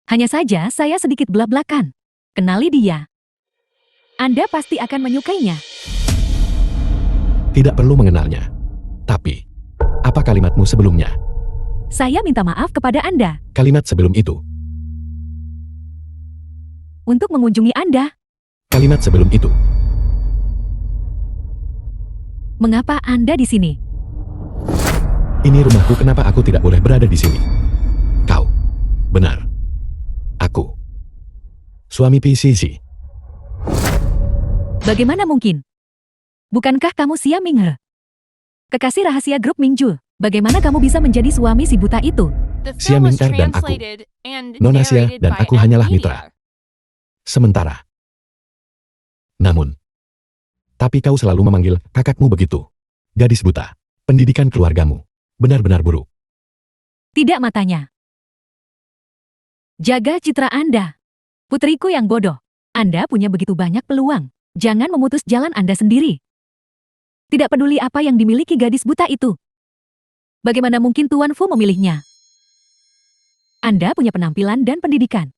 Hanya saja saya sedikit belak-belakan. Kenali dia. Anda pasti akan menyukainya. Tidak perlu mengenalnya. Tapi, apa kalimatmu sebelumnya? Saya minta maaf kepada Anda Kalimat sebelum itu. untuk mengunjungi Anda. Kalimat sebelum itu. Mengapa Anda di sini? Ini rumahku, kenapa aku tidak boleh berada di sini? Kau. Benar. Aku. Suami PCC. Bagaimana mungkin? Bukankah kamu Xia Minghe? Kekasih rahasia grup Mingju. Bagaimana kamu bisa menjadi suami si buta itu? Xia Ming'er dan aku. Nona Xia dan aku hanyalah mitra. Sementara. Namun. Tapi kau selalu memanggil kakakmu begitu. Gadis buta. Pendidikan keluargamu. Benar-benar buruk. Tidak matanya. Jaga citra Anda. Putriku yang bodoh. Anda punya begitu banyak peluang. Jangan memutus jalan Anda sendiri. Tidak peduli apa yang dimiliki gadis buta itu. Bagaimana mungkin Tuan Fu memilihnya? Anda punya penampilan dan pendidikan.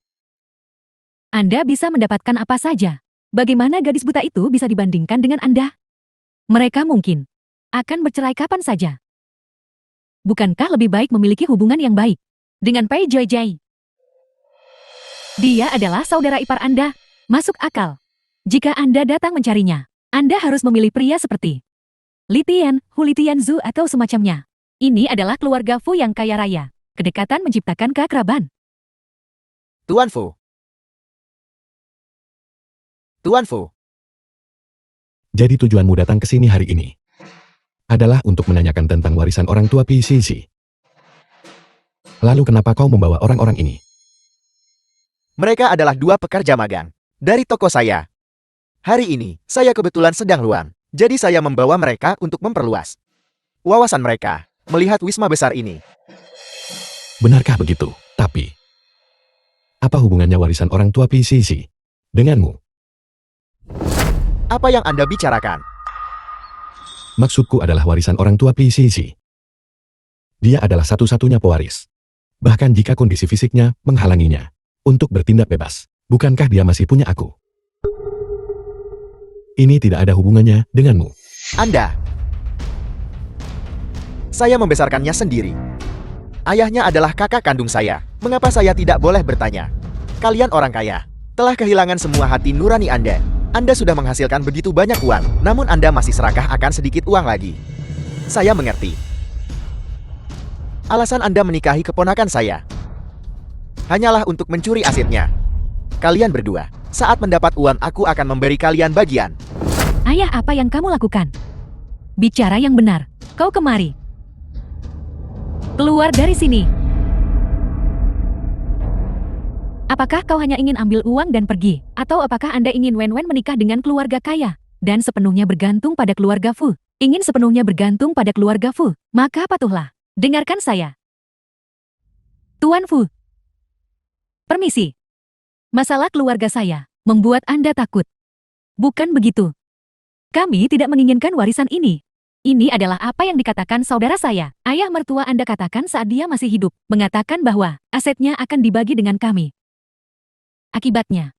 Anda bisa mendapatkan apa saja. Bagaimana gadis buta itu bisa dibandingkan dengan Anda? Mereka mungkin akan bercerai kapan saja. Bukankah lebih baik memiliki hubungan yang baik dengan Pai Jai Jai? Dia adalah saudara ipar Anda. Masuk akal. Jika Anda datang mencarinya, Anda harus memilih pria seperti Li Tian, Hu Li Tian Zu atau semacamnya. Ini adalah keluarga Fu yang kaya raya. Kedekatan menciptakan keakraban. Tuan Fu. Tuan Fu. Jadi tujuanmu datang ke sini hari ini adalah untuk menanyakan tentang warisan orang tua PCC. Lalu kenapa kau membawa orang-orang ini? Mereka adalah dua pekerja magang dari toko saya. Hari ini, saya kebetulan sedang luang. Jadi saya membawa mereka untuk memperluas wawasan mereka melihat wisma besar ini. Benarkah begitu? Tapi, apa hubungannya warisan orang tua PCC denganmu? Apa yang Anda bicarakan? Maksudku adalah warisan orang tua PCC. Dia adalah satu-satunya pewaris. Bahkan jika kondisi fisiknya menghalanginya untuk bertindak bebas, bukankah dia masih punya aku? Ini tidak ada hubungannya denganmu. Anda. Saya membesarkannya sendiri. Ayahnya adalah kakak kandung saya. Mengapa saya tidak boleh bertanya? Kalian orang kaya, telah kehilangan semua hati nurani Anda. Anda sudah menghasilkan begitu banyak uang, namun Anda masih serakah akan sedikit uang lagi. Saya mengerti. Alasan Anda menikahi keponakan saya hanyalah untuk mencuri asetnya. Kalian berdua, saat mendapat uang aku akan memberi kalian bagian. Ayah, apa yang kamu lakukan? Bicara yang benar. Kau kemari. Keluar dari sini. Apakah kau hanya ingin ambil uang dan pergi? Atau apakah Anda ingin Wen menikah dengan keluarga kaya? Dan sepenuhnya bergantung pada keluarga Fu? Ingin sepenuhnya bergantung pada keluarga Fu? Maka patuhlah. Dengarkan saya. Tuan Fu. Permisi. Masalah keluarga saya membuat Anda takut. Bukan begitu. Kami tidak menginginkan warisan ini. Ini adalah apa yang dikatakan saudara saya. Ayah mertua Anda katakan saat dia masih hidup, mengatakan bahwa asetnya akan dibagi dengan kami. Akibatnya,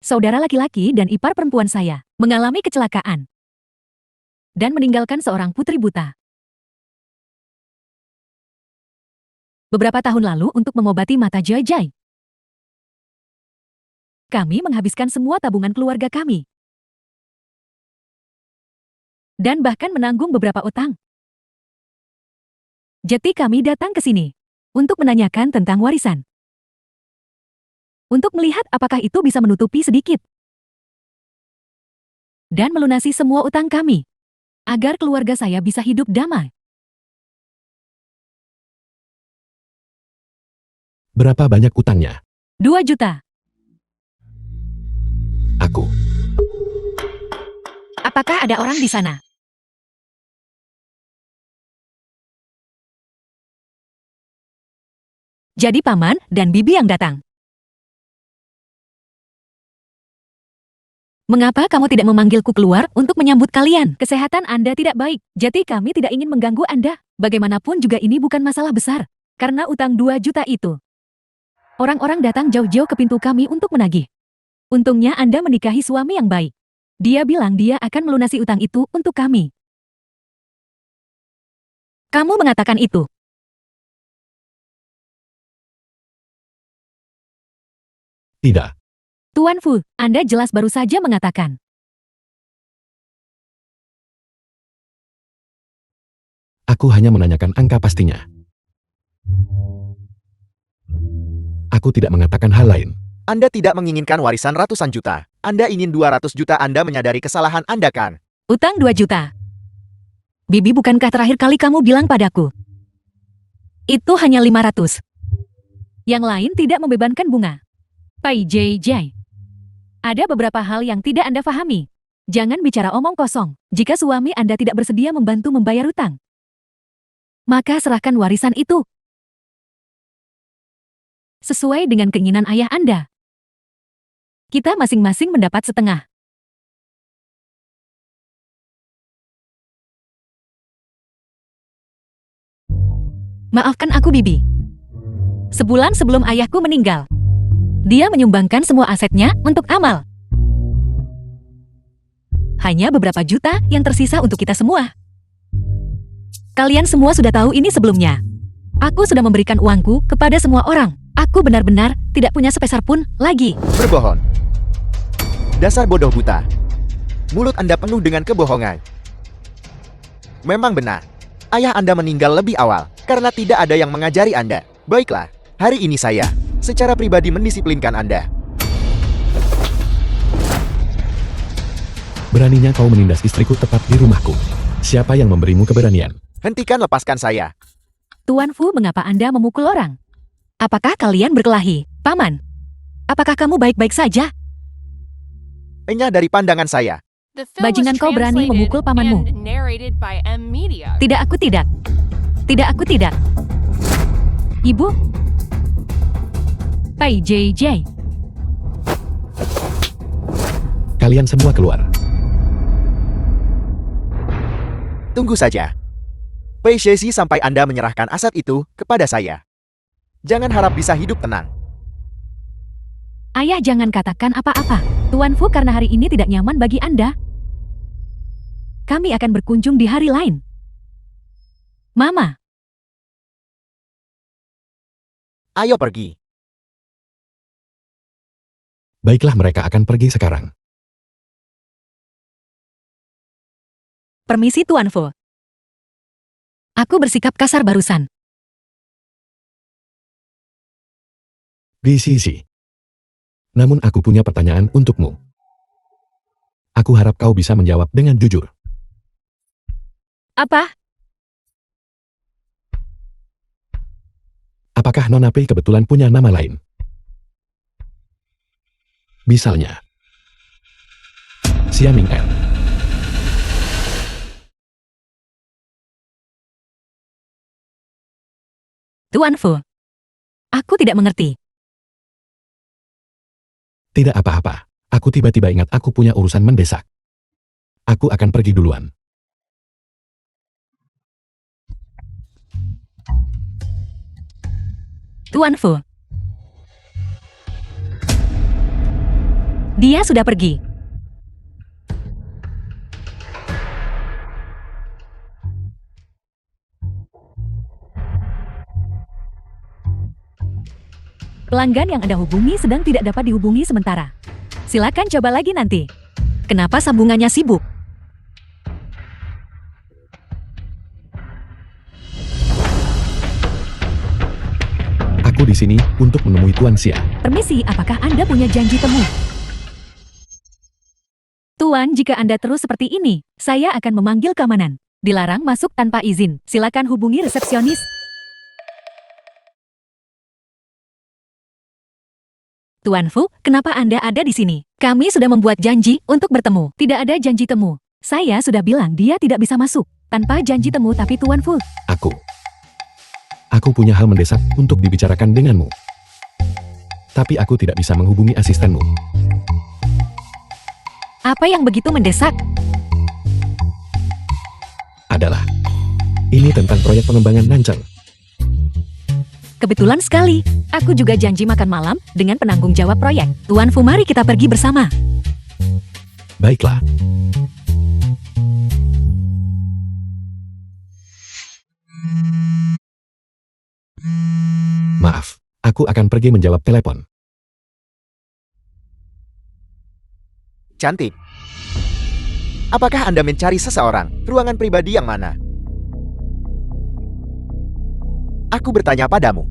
saudara laki-laki dan ipar perempuan saya mengalami kecelakaan dan meninggalkan seorang putri buta. Beberapa tahun lalu untuk mengobati mata Jai Jai, kami menghabiskan semua tabungan keluarga kami. Dan bahkan menanggung beberapa utang. Jadi kami datang ke sini untuk menanyakan tentang warisan. Untuk melihat apakah itu bisa menutupi sedikit dan melunasi semua utang kami. agar keluarga saya bisa hidup damai. Berapa banyak utangnya? 2 juta. Aku. Apakah ada orang di sana? Jadi paman dan bibi yang datang. Mengapa kamu tidak memanggilku keluar untuk menyambut kalian? Kesehatan Anda tidak baik, jadi kami tidak ingin mengganggu Anda. Bagaimanapun juga ini bukan masalah besar, karena utang 2 juta itu. Orang-orang datang jauh-jauh ke pintu kami untuk menagih. Untungnya Anda menikahi suami yang baik. Dia bilang dia akan melunasi utang itu untuk kami. Kamu mengatakan itu. Tidak. Tuan Fu, Anda jelas baru saja mengatakan. Aku hanya menanyakan angka pastinya. Aku tidak mengatakan hal lain. Anda tidak menginginkan warisan ratusan juta. Anda ingin 200 juta. Anda menyadari kesalahan Anda kan? Utang 2 juta. Bibi, bukankah terakhir kali kamu bilang padaku? Itu hanya 500. Yang lain tidak membebankan bunga. Pai JJ. Ada beberapa hal yang tidak Anda pahami. Jangan bicara omong kosong. Jika suami Anda tidak bersedia membantu membayar utang, maka serahkan warisan itu. Sesuai dengan keinginan ayah Anda. Kita masing-masing mendapat setengah. Maafkan aku, Bibi. Sebulan sebelum ayahku meninggal, dia menyumbangkan semua asetnya untuk amal. Hanya beberapa juta yang tersisa untuk kita semua. Kalian semua sudah tahu ini sebelumnya. Aku sudah memberikan uangku kepada semua orang. Aku benar-benar tidak punya sepeser pun lagi. Berbohong. Dasar bodoh buta. Mulut Anda penuh dengan kebohongan. Memang benar. Ayah Anda meninggal lebih awal karena tidak ada yang mengajari Anda. Baiklah, hari ini saya secara pribadi mendisiplinkan Anda. Beraninya kau menindas istriku tepat di rumahku. Siapa yang memberimu keberanian? Hentikan, lepaskan saya. Tuan Fu, mengapa Anda memukul orang? Apakah kalian berkelahi? Paman, apakah kamu baik-baik saja? Hanya dari pandangan saya. Bajingan, kau berani memukul pamanmu. Tidak, aku tidak. Tidak, aku tidak. Ibu? Pai JJ. Kalian semua keluar. Tunggu saja. Pei Shesi sampai Anda menyerahkan aset itu kepada saya. Jangan harap bisa hidup tenang. Ayah, jangan katakan apa-apa. Tuan Fu, karena hari ini tidak nyaman bagi Anda, kami akan berkunjung di hari lain. Mama. Ayo pergi. Baiklah, mereka akan pergi sekarang. Permisi, Tuan Fu. Aku bersikap kasar barusan. Gisi. Namun aku punya pertanyaan untukmu. Aku harap kau bisa menjawab dengan jujur. Apa? Apakah Nona Pei kebetulan punya nama lain? Misalnya, Xia Ming Er. Tuan Fu, aku tidak mengerti. Tidak apa-apa. Aku tiba-tiba ingat aku punya urusan mendesak. Aku akan pergi duluan. Tuan Fu. Dia sudah pergi. Pelanggan yang Anda hubungi sedang tidak dapat dihubungi sementara. Silakan coba lagi nanti. Kenapa sambungannya sibuk? Aku di sini untuk menemui Tuan Xia. Permisi, apakah Anda punya janji temu? Tuan, jika Anda terus seperti ini, saya akan memanggil keamanan. Dilarang masuk tanpa izin. Silakan hubungi resepsionis. Tuan Fu, kenapa Anda ada di sini? Kami sudah membuat janji untuk bertemu. Tidak ada janji temu. Saya sudah bilang dia tidak bisa masuk. Tanpa janji temu tapi Tuan Fu. Aku punya hal mendesak untuk dibicarakan denganmu. Tapi aku tidak bisa menghubungi asistenmu. Apa yang begitu mendesak? Adalah, ini tentang proyek pengembangan Nanceng. Kebetulan sekali, aku juga janji makan malam dengan penanggung jawab proyek. Tuan Fu, mari kita pergi bersama. Baiklah. Maaf, aku akan pergi menjawab telepon. Cantik. Apakah Anda mencari seseorang? Ruangan pribadi yang mana? Aku bertanya padamu.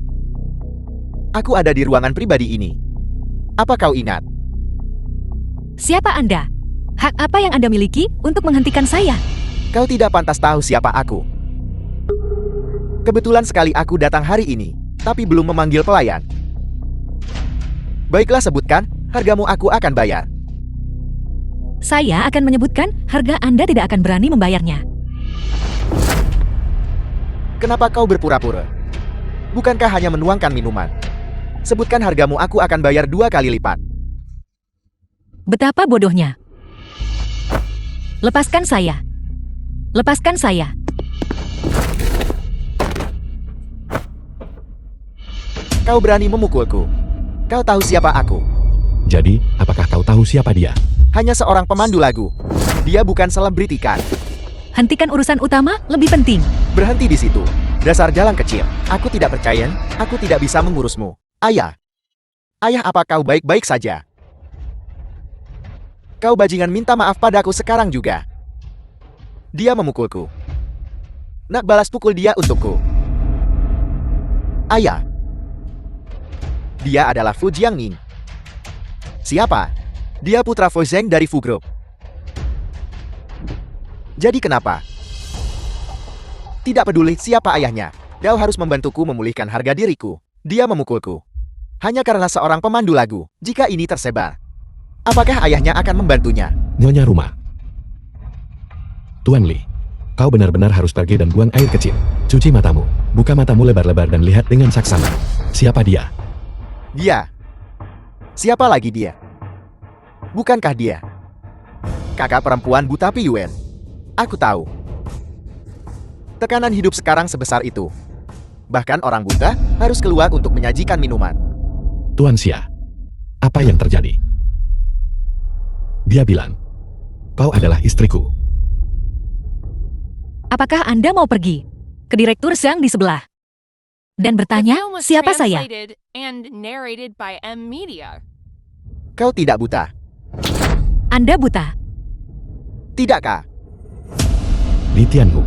Aku ada di ruangan pribadi ini. Apa kau ingat? Siapa Anda? Hak apa yang Anda miliki untuk menghentikan saya? Kau tidak pantas tahu siapa aku. Kebetulan sekali aku datang hari ini, tapi belum memanggil pelayan. Baiklah, sebutkan, hargamu aku akan bayar. Saya akan menyebutkan harga Anda tidak akan berani membayarnya. Kenapa kau berpura-pura? Bukankah hanya menuangkan minuman? Sebutkan hargamu, aku akan bayar 2 kali lipat. Betapa bodohnya. Lepaskan saya. Lepaskan saya. Kau berani memukulku. Kau tahu siapa aku? Jadi, apakah kau tahu siapa dia? Hanya seorang pemandu lagu. Dia bukan selebriti kan? Hentikan urusan utama, lebih penting. Berhenti di situ. Dasar jalan kecil. Aku tidak percaya, aku tidak bisa mengurusmu. Ayah. Ayah, apa kau baik-baik saja? Kau bajingan, minta maaf padaku sekarang juga. Dia memukulku. Nak balas pukul dia untukku. Ayah. Dia adalah Fu Jiangning. Siapa? Dia putra Fu Zheng dari Fu Group. Jadi kenapa? Tidak peduli siapa ayahnya, kau harus membantuku memulihkan harga diriku. Dia memukulku. Hanya karena seorang pemandu lagu. Jika ini tersebar, apakah ayahnya akan membantunya? Nyonya Rumah. Tuan Li, kau benar-benar harus pergi dan buang air kecil. Cuci matamu, buka matamu lebar-lebar dan lihat dengan saksama. Siapa dia? Dia. Siapa lagi dia? Bukankah dia kakak perempuan buta Piyuan? Aku tahu. Tekanan hidup sekarang sebesar itu. Bahkan orang buta harus keluar untuk menyajikan minuman. Tuan Xia, apa yang terjadi? Dia bilang, kau adalah istriku. Apakah Anda mau pergi ke Direktur Zhang di sebelah dan bertanya siapa saya? Kau tidak buta. Anda buta. Tidakkah? Li Tianhu,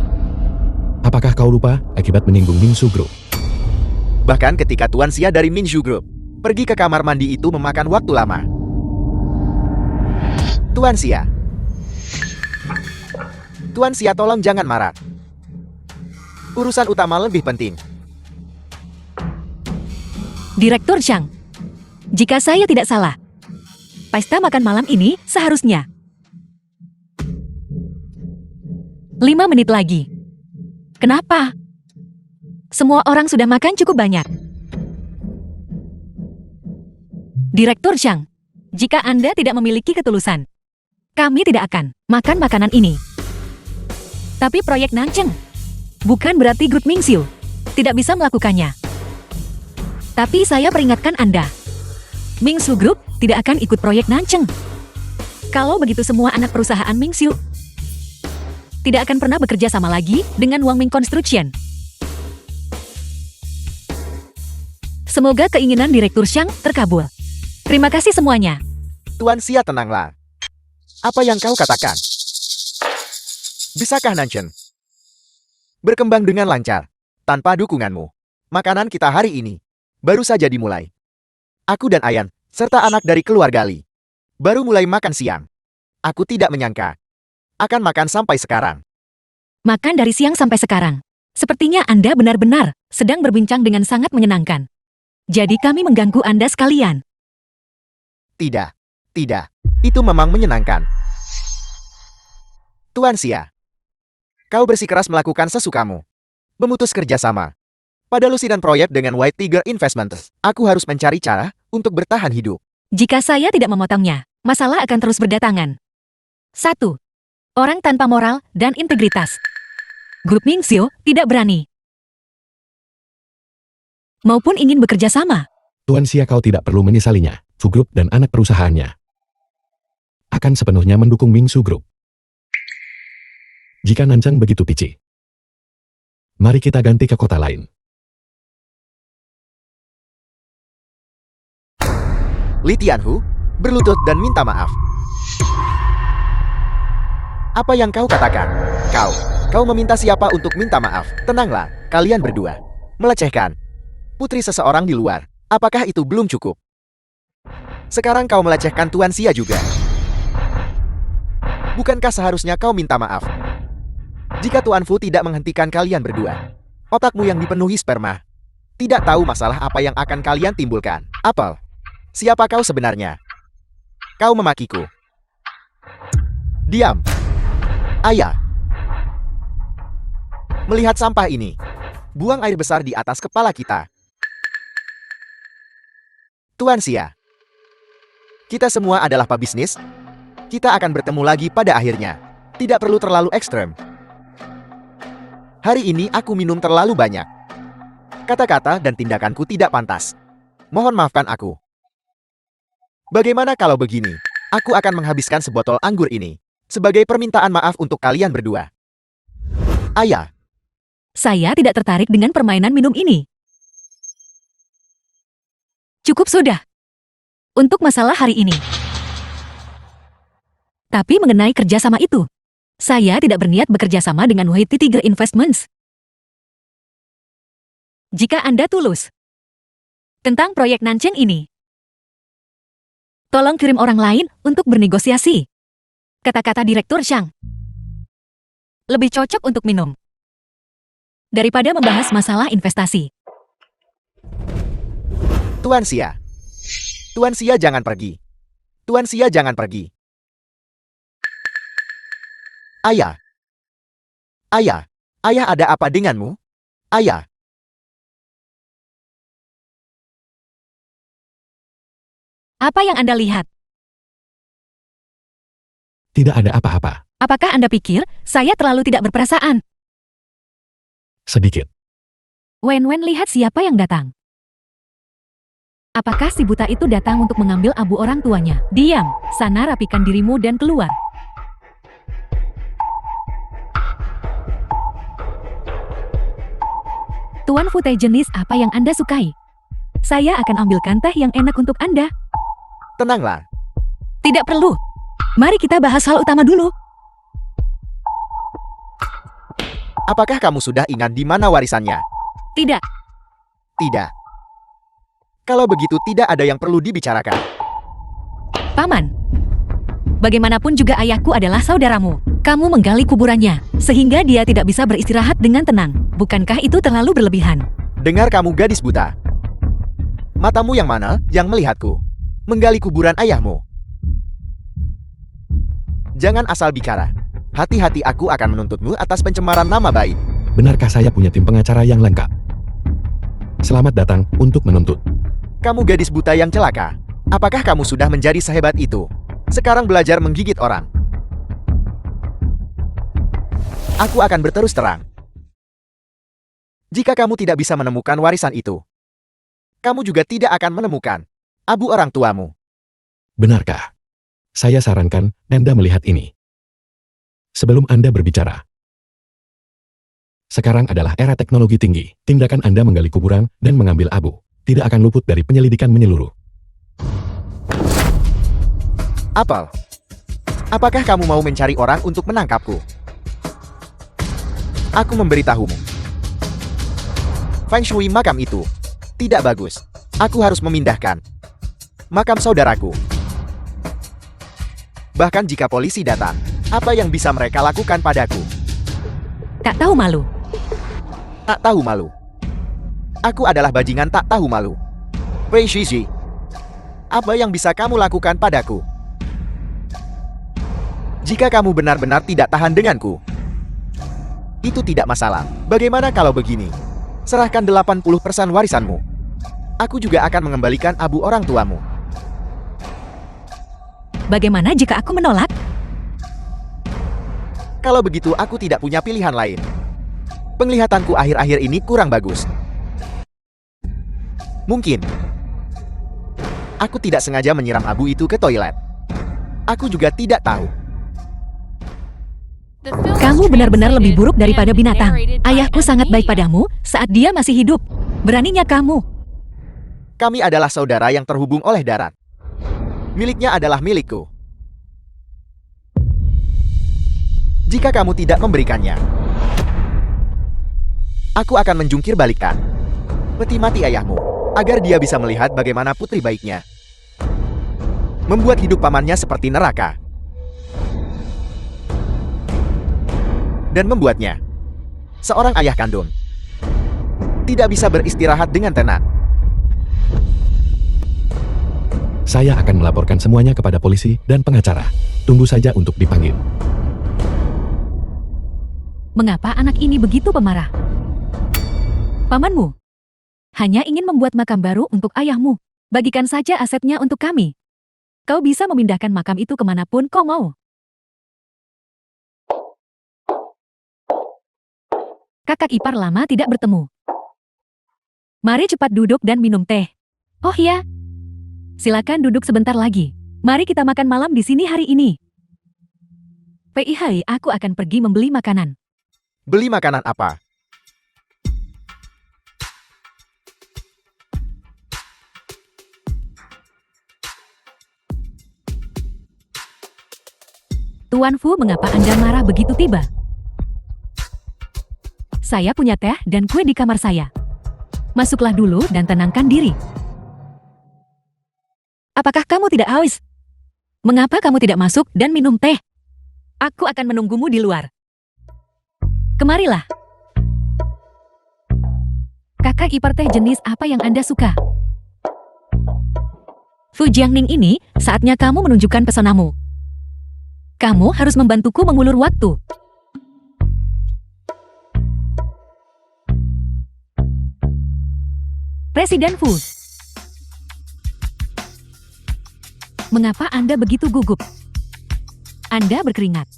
apakah kau lupa akibat menyinggung Mingsu Group? Bahkan ketika Tuan Xia dari Minshu Group pergi ke kamar mandi itu memakan waktu lama. Tuan Xia. Tuan Xia, tolong jangan marah. Urusan utama lebih penting. Direktur Zhang, jika saya tidak salah, pesta makan malam ini seharusnya 5 menit lagi. Kenapa? Semua orang sudah makan cukup banyak. Direktur Zhang, jika Anda tidak memiliki ketulusan, kami tidak akan makan makanan ini. Tapi proyek Nanceng bukan berarti grup Mingxiu tidak bisa melakukannya. Tapi saya peringatkan Anda, Mingxiu Group tidak akan ikut proyek Nanceng. Kalau begitu semua anak perusahaan Mingxiu tidak akan pernah bekerja sama lagi dengan Wang Ming Construction. Semoga keinginan Direktur Zhang terkabul. Terima kasih semuanya. Tuan Xia, tenanglah. Apa yang kau katakan? Bisakah Nanceng berkembang dengan lancar tanpa dukunganmu? Makanan kita hari ini baru saja dimulai. Aku dan Ayan serta anak dari keluarga Li baru mulai makan siang. Aku tidak menyangka akan makan sampai sekarang. Makan dari siang sampai sekarang. Sepertinya Anda benar-benar sedang berbincang dengan sangat menyenangkan. Jadi kami mengganggu Anda sekalian. Tidak, tidak. Itu memang menyenangkan. Tuan Xia, kau bersikeras melakukan sesukamu. Memutus kerjasama. Pada lusidan proyek dengan White Tiger Investments, aku harus mencari cara untuk bertahan hidup. Jika saya tidak memotongnya, masalah akan terus berdatangan. 1. Orang tanpa moral dan integritas. Grup Mingxiu tidak berani. Maupun ingin bekerja sama. Tuan Xia, kau tidak perlu menyesalinya. Fu Group dan anak perusahaannya akan sepenuhnya mendukung Mingsu Group. Jika Nanchang begitu pici, mari kita ganti ke kota lain. Li Tianhu berlutut dan minta maaf. Apa yang kau katakan? Kau meminta siapa untuk minta maaf? Tenanglah, kalian berdua. Melecehkan putri seseorang di luar. Apakah itu belum cukup? Sekarang kau melecehkan Tuan Xia juga. Bukankah seharusnya kau minta maaf? Jika Tuan Fu tidak menghentikan kalian berdua, otakmu yang dipenuhi sperma, tidak tahu masalah apa yang akan kalian timbulkan. Apel, siapa kau sebenarnya? Kau memakiku. Diam. Ayah. Melihat sampah ini, buang air besar di atas kepala kita. Tuan Xia, kita semua adalah pebisnis. Kita akan bertemu lagi pada akhirnya. Tidak perlu terlalu ekstrem. Hari ini aku minum terlalu banyak. Kata-kata dan tindakanku tidak pantas. Mohon maafkan aku. Bagaimana kalau begini? Aku akan menghabiskan sebotol anggur ini sebagai permintaan maaf untuk kalian berdua. Ayah. Saya tidak tertarik dengan permainan minum ini. Cukup sudah. Untuk masalah hari ini. Tapi mengenai kerjasama itu, saya tidak berniat bekerja sama dengan White Tiger Investments. Jika Anda tulus tentang proyek Nancheng ini, tolong kirim orang lain untuk bernegosiasi. Kata-kata Direktur Zhang. Lebih cocok untuk minum daripada membahas masalah investasi. Tuan Xia. Tuan Xia jangan pergi. Tuan Xia jangan pergi. Ayah. Ayah. Ayah, ada apa denganmu? Ayah. Apa yang Anda lihat? Tidak ada apa-apa. Apakah Anda pikir saya terlalu tidak berperasaan? Sedikit. Wen lihat siapa yang datang. Apakah si buta itu datang untuk mengambil abu orang tuanya? Diam, sana rapikan dirimu dan keluar. Tuan Fu, teh jenis apa yang Anda sukai? Saya akan ambilkan teh yang enak untuk Anda. Tenanglah. Tidak perlu. Mari kita bahas hal utama dulu. Apakah kamu sudah ingat di mana warisannya? Tidak. Tidak. Kalau begitu tidak ada yang perlu dibicarakan. Paman, bagaimanapun juga ayahku adalah saudaramu. Kamu menggali kuburannya, sehingga dia tidak bisa beristirahat dengan tenang. Bukankah itu terlalu berlebihan? Dengar kamu gadis buta. Matamu yang mana yang melihatku menggali kuburan ayahmu? Jangan asal bicara. Hati-hati, aku akan menuntutmu atas pencemaran nama baik. Benarkah saya punya tim pengacara yang lengkap? Selamat datang untuk menuntut. Kamu gadis buta yang celaka. Apakah kamu sudah menjadi sehebat itu? Sekarang belajar menggigit orang. Aku akan berterus terang. Jika kamu tidak bisa menemukan warisan itu, kamu juga tidak akan menemukan abu orang tuamu. Benarkah? Saya sarankan Anda melihat ini. Sebelum Anda berbicara. Sekarang adalah era teknologi tinggi. Tindakan Anda menggali kuburan dan mengambil abu tidak akan luput dari penyelidikan menyeluruh. Apel, apakah kamu mau mencari orang untuk menangkapku? Aku memberitahumu. Feng Shui makam itu tidak bagus. Aku harus memindahkan makam saudaraku. Bahkan jika polisi datang, apa yang bisa mereka lakukan padaku? Tak tahu malu. Tak tahu malu. Aku adalah bajingan tak tahu malu. Wei Shiji, apa yang bisa kamu lakukan padaku? Jika kamu benar-benar tidak tahan denganku, itu tidak masalah. Bagaimana kalau begini? Serahkan 80% warisanmu. Aku juga akan mengembalikan abu orang tuamu. Bagaimana jika aku menolak? Kalau begitu aku tidak punya pilihan lain. Penglihatanku akhir-akhir ini kurang bagus. Mungkin aku tidak sengaja menyiram abu itu ke toilet. Aku juga tidak tahu. Kamu benar-benar lebih buruk daripada binatang. Ayahku sangat baik padamu saat dia masih hidup. Beraninya kamu. Kami adalah saudara yang terhubung oleh darat. Miliknya adalah milikku. Jika kamu tidak memberikannya, aku akan menjungkir balikan peti mati ayahmu, agar dia bisa melihat bagaimana putri baiknya membuat hidup pamannya seperti neraka, dan membuatnya, seorang ayah kandung, tidak bisa beristirahat dengan tenang. Saya akan melaporkan semuanya kepada polisi dan pengacara. Tunggu saja untuk dipanggil. Mengapa anak ini begitu pemarah? Pamanmu hanya ingin membuat makam baru untuk ayahmu. Bagikan saja asetnya untuk kami. Kau bisa memindahkan makam itu kemanapun kau mau. Kakak ipar lama tidak bertemu. Mari cepat duduk dan minum teh. Oh ya, silakan duduk sebentar lagi. Mari kita makan malam di sini hari ini. PIHI, aku akan pergi membeli makanan. Beli makanan apa? Tuan Fu, mengapa Anda marah begitu tiba? Saya punya teh dan kue di kamar saya. Masuklah dulu dan tenangkan diri. Apakah kamu tidak haus? Mengapa kamu tidak masuk dan minum teh? Aku akan menunggumu di luar. Kemarilah. Kakak ipar, teh jenis apa yang Anda suka? Fu Jiangning, ini saatnya kamu menunjukkan pesonamu. Kamu harus membantuku mengulur waktu. Presiden Fu. Mengapa Anda begitu gugup? Anda berkeringat.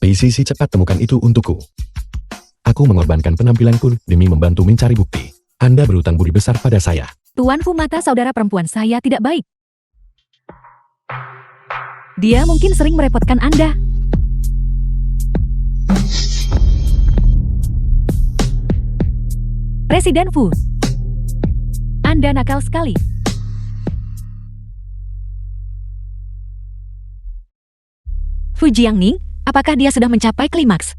PCC, cepat temukan itu untukku. Aku mengorbankan penampilanku demi membantu mencari bukti. Anda berutang budi besar pada saya. Tuan Fu, mata saudara perempuan saya tidak baik. Dia mungkin sering merepotkan Anda. Presiden Fu, Anda nakal sekali. Fu Jiangning, apakah dia sudah mencapai klimaks?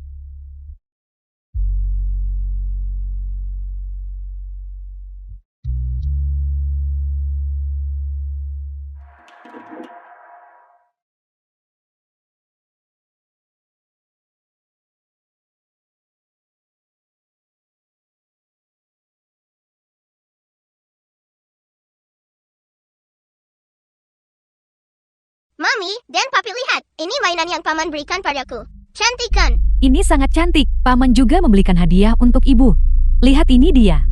Mami dan Papi, lihat. Ini mainan yang Paman berikan padaku. Cantik kan? Ini sangat cantik. Paman juga membelikan hadiah untuk ibu. Lihat, ini dia.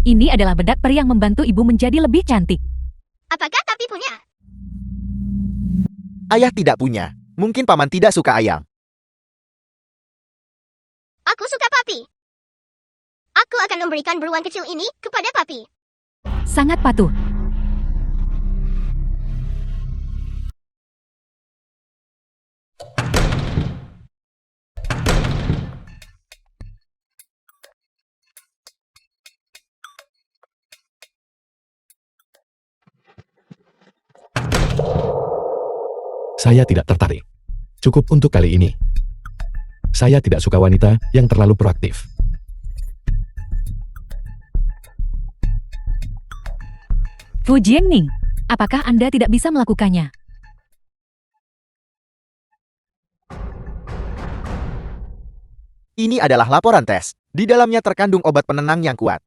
Ini adalah bedak peri yang membantu ibu menjadi lebih cantik. Apakah Papi punya? Ayah tidak punya. Mungkin paman tidak suka ayam. Aku suka Papi. Aku akan memberikan beruang kecil ini kepada Papi. Sangat patuh. Saya tidak tertarik. Cukup untuk kali ini. Saya tidak suka wanita yang terlalu proaktif. Fu Jiangning, apakah Anda tidak bisa melakukannya? Ini adalah laporan tes. Di dalamnya terkandung obat penenang yang kuat.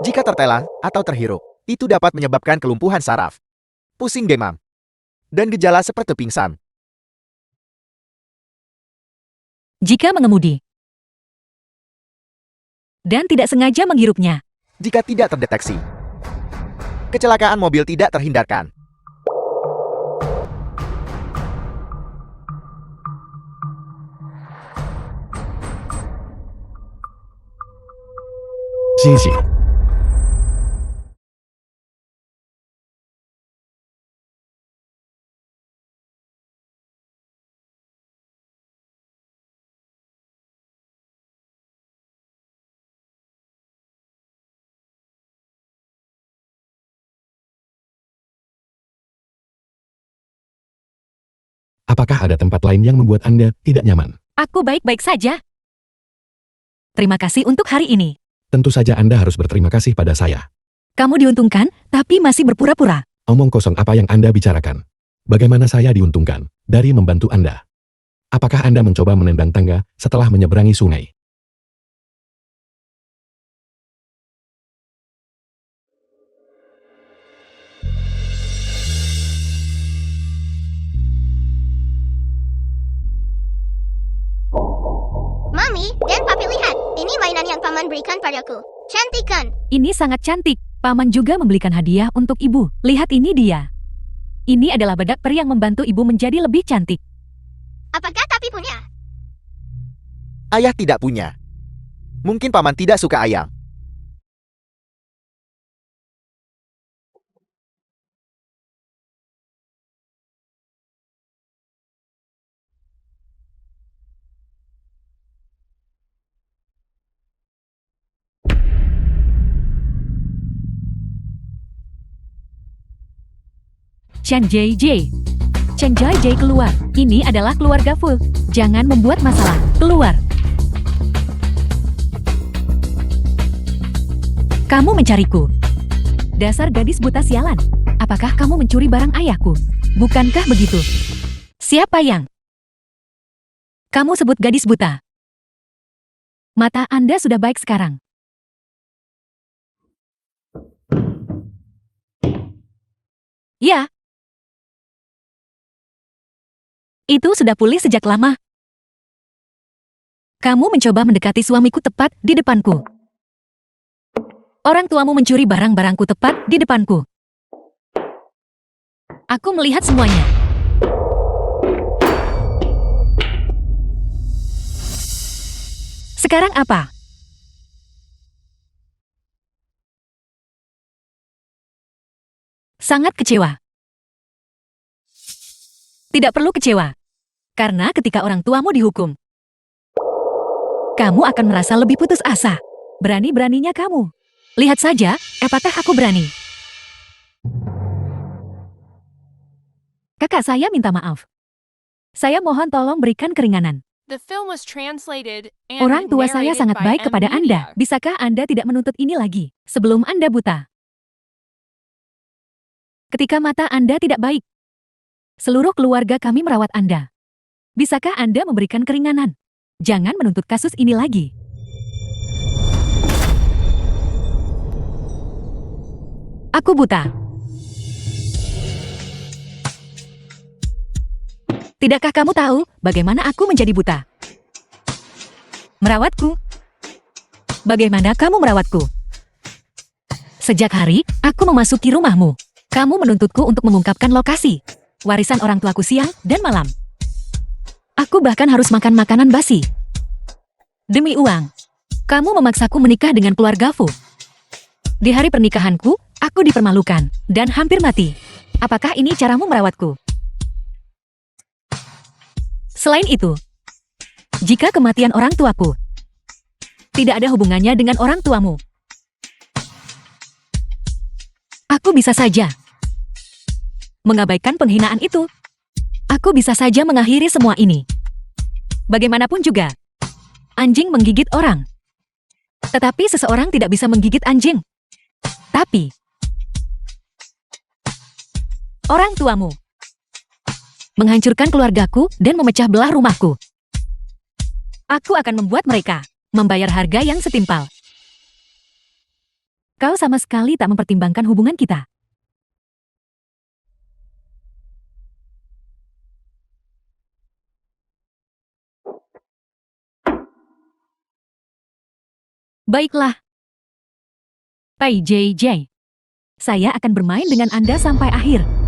Jika tertelan atau terhirup, itu dapat menyebabkan kelumpuhan saraf, pusing demam, dan gejala seperti pingsan. Jika mengemudi dan tidak sengaja menghirupnya, Jika tidak terdeteksi, kecelakaan mobil tidak terhindarkan. Sisi. Apakah ada tempat lain yang membuat Anda tidak nyaman? aku baik-baik saja. Terima kasih untuk hari ini. Tentu saja Anda harus berterima kasih pada saya. Kamu diuntungkan, tapi masih berpura-pura. Omong kosong apa yang Anda bicarakan? Bagaimana saya diuntungkan dari membantu Anda? Apakah Anda mencoba menendang tangga setelah menyeberangi sungai? Mami dan Papi lihat. Ini mainan yang paman berikan padaku. Cantik kan? Ini sangat cantik. Paman juga membelikan hadiah untuk ibu. Lihat ini dia. Ini adalah bedak peri yang membantu ibu menjadi lebih cantik. Apakah Papi punya? Ayah tidak punya. Mungkin paman tidak suka ayam. Chen JJ. Chen JJ keluar. Ini adalah keluarga full. Jangan membuat masalah. Keluar. Kamu mencariku. Dasar gadis buta sialan. Apakah kamu mencuri barang ayahku? Bukankah begitu? Siapa yang? Kamu sebut gadis buta. Mata Anda sudah baik sekarang. Ya. Itu sudah pulih sejak lama. Kamu mencoba mendekati suamiku tepat di depanku. Orang tuamu mencuri barang-barangku tepat di depanku. Aku melihat semuanya. Sekarang apa? Sangat kecewa. Tidak perlu kecewa. Karena ketika orang tuamu dihukum, kamu akan merasa lebih putus asa. Berani-beraninya kamu. Lihat saja, apakah aku berani? Kakak saya minta maaf. Saya mohon tolong berikan keringanan. The film was translated and Orang tua saya narrated sangat by baik kepada Anda. Emilia. Bisakah Anda tidak menuntut ini lagi, sebelum Anda buta? Ketika mata Anda tidak baik, seluruh keluarga kami merawat Anda. Bisakah Anda memberikan keringanan? Jangan menuntut kasus ini lagi. Aku buta. Tidakkah kamu tahu bagaimana aku menjadi buta? Merawatku. Bagaimana kamu merawatku? Sejak hari aku memasuki rumahmu, kamu menuntutku untuk mengungkapkan lokasi warisan orang tuaku siang dan malam. Aku bahkan harus makan makanan basi. Demi uang, kamu memaksaku menikah dengan keluarga Fu. Di hari pernikahanku, aku dipermalukan dan hampir mati. Apakah ini caramu merawatku? Selain itu, jika kematian orang tuaku tidak ada hubungannya dengan orang tuamu, aku bisa saja mengabaikan penghinaan itu. Aku bisa saja mengakhiri semua ini. Bagaimanapun juga, anjing menggigit orang. Tetapi seseorang tidak bisa menggigit anjing. Tapi, orang tuamu. Menghancurkan keluargaku dan memecah belah rumahku. Aku akan membuat mereka membayar harga yang setimpal. Kau sama sekali tak mempertimbangkan hubungan kita. Baiklah. Pai JJ. Saya akan bermain dengan Anda sampai akhir.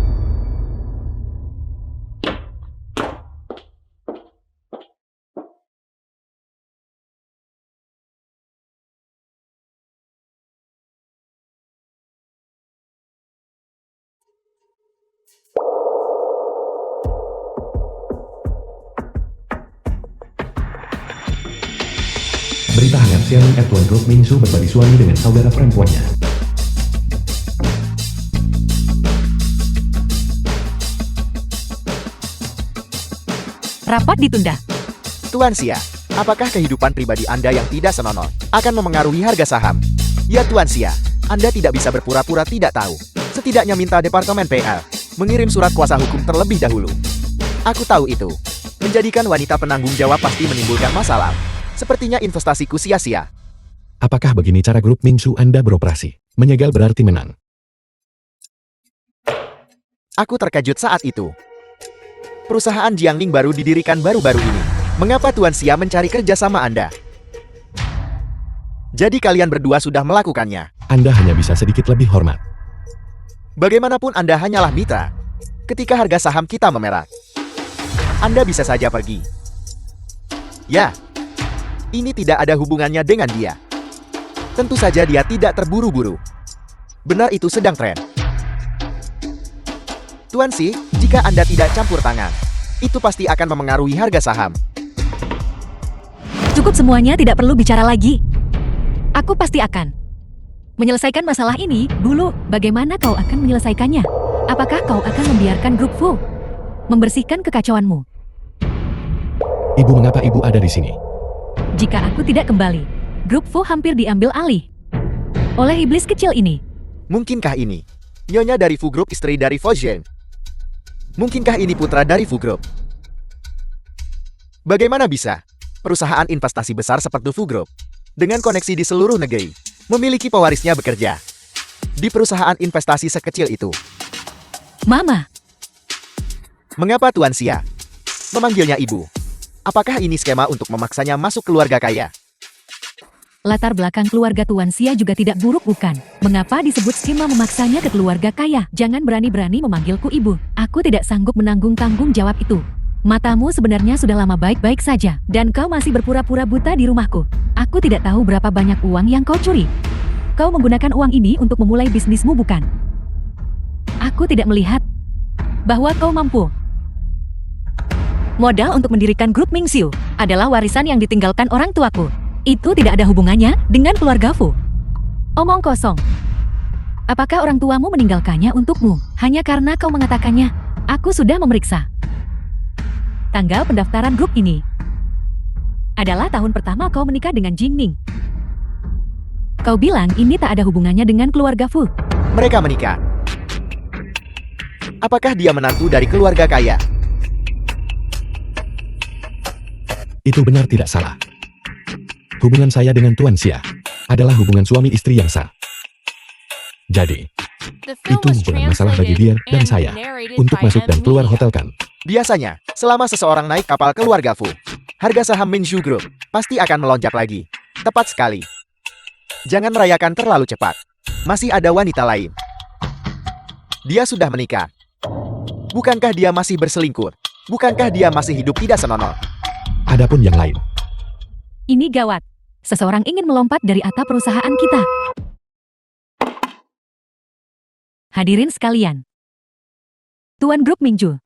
Berita hangat CNN Tuan Grup Mingsu berbagi suami dengan saudara perempuannya. Rapat ditunda. Tuan Xia, apakah kehidupan pribadi Anda yang tidak senonoh akan memengaruhi harga saham? Ya Tuan Xia, Anda tidak bisa berpura-pura tidak tahu. Setidaknya minta Departemen PL mengirim surat kuasa hukum terlebih dahulu. Aku tahu itu. Menjadikan wanita penanggung jawab pasti menimbulkan masalah. Sepertinya investasiku sia-sia. Apakah begini cara grup Mingsu Anda beroperasi? Menyegal berarti menang. Aku terkejut saat itu. Perusahaan Jiangling baru didirikan baru-baru ini. Mengapa Tuan Xia mencari kerja sama Anda? Jadi kalian berdua sudah melakukannya. Anda hanya bisa sedikit lebih hormat. Bagaimanapun Anda hanyalah mitra. Ketika harga saham kita memerak, Anda bisa saja pergi. Ya, ini tidak ada hubungannya dengan dia. Tentu saja dia tidak terburu-buru. Benar itu sedang tren. Tuan Xi, jika Anda tidak campur tangan, itu pasti akan memengaruhi harga saham. Cukup semuanya, tidak perlu bicara lagi. Aku pasti akan menyelesaikan masalah ini. Dulu, bagaimana kau akan menyelesaikannya? Apakah kau akan membiarkan grup Fu membersihkan kekacauanmu? Ibu, mengapa ibu ada di sini? Jika aku tidak kembali, grup Fu hampir diambil alih oleh iblis kecil ini. Mungkinkah ini nyonya dari Fu Group, istri dari Fu Zheng? Mungkinkah ini putra dari Fu Group? Bagaimana bisa perusahaan investasi besar seperti Fu Group dengan koneksi di seluruh negeri memiliki pewarisnya bekerja di perusahaan investasi sekecil itu? Mama, Mengapa Tuan Xia memanggilnya ibu? Apakah ini skema untuk memaksanya masuk keluarga kaya? latar belakang keluarga Tuan Xia juga tidak buruk, bukan? Mengapa disebut skema memaksanya ke keluarga kaya? Jangan berani-berani memanggilku ibu. Aku tidak sanggup menanggung tanggung jawab itu. Matamu sebenarnya sudah lama baik-baik saja, dan kau masih berpura-pura buta di rumahku. Aku tidak tahu berapa banyak uang yang kau curi. Kau menggunakan uang ini untuk memulai bisnismu, bukan? Aku tidak melihat bahwa kau mampu. Modal untuk mendirikan grup Mingxiu adalah warisan yang ditinggalkan orang tuaku. Itu tidak ada hubungannya dengan keluarga Fu. Omong kosong. Apakah orang tuamu meninggalkannya untukmu hanya karena kau mengatakannya? Aku sudah memeriksa tanggal pendaftaran grup ini adalah tahun pertama kau menikah dengan Jingning. Kau bilang ini tak ada hubungannya dengan keluarga Fu. Mereka menikah. Apakah dia menantu dari keluarga kaya? Itu benar tidak salah. Hubungan saya dengan Tuan Xia adalah hubungan suami istri yang sah. Jadi, The film itu was bukan masalah bagi dia translated dan and saya narrated untuk by masuk dan M. keluar Lee. hotel kan. Biasanya, selama seseorang naik kapal keluarga Fu, harga saham Minju Group pasti akan melonjak lagi. Tepat sekali. Jangan merayakan terlalu cepat. Masih ada wanita lain. Dia sudah menikah. Bukankah dia masih berselingkuh? Bukankah dia masih hidup tidak senonoh? Adapun yang lain, Ini gawat. Seseorang ingin melompat dari atap perusahaan kita. Hadirin sekalian, Tuan Grup Mingju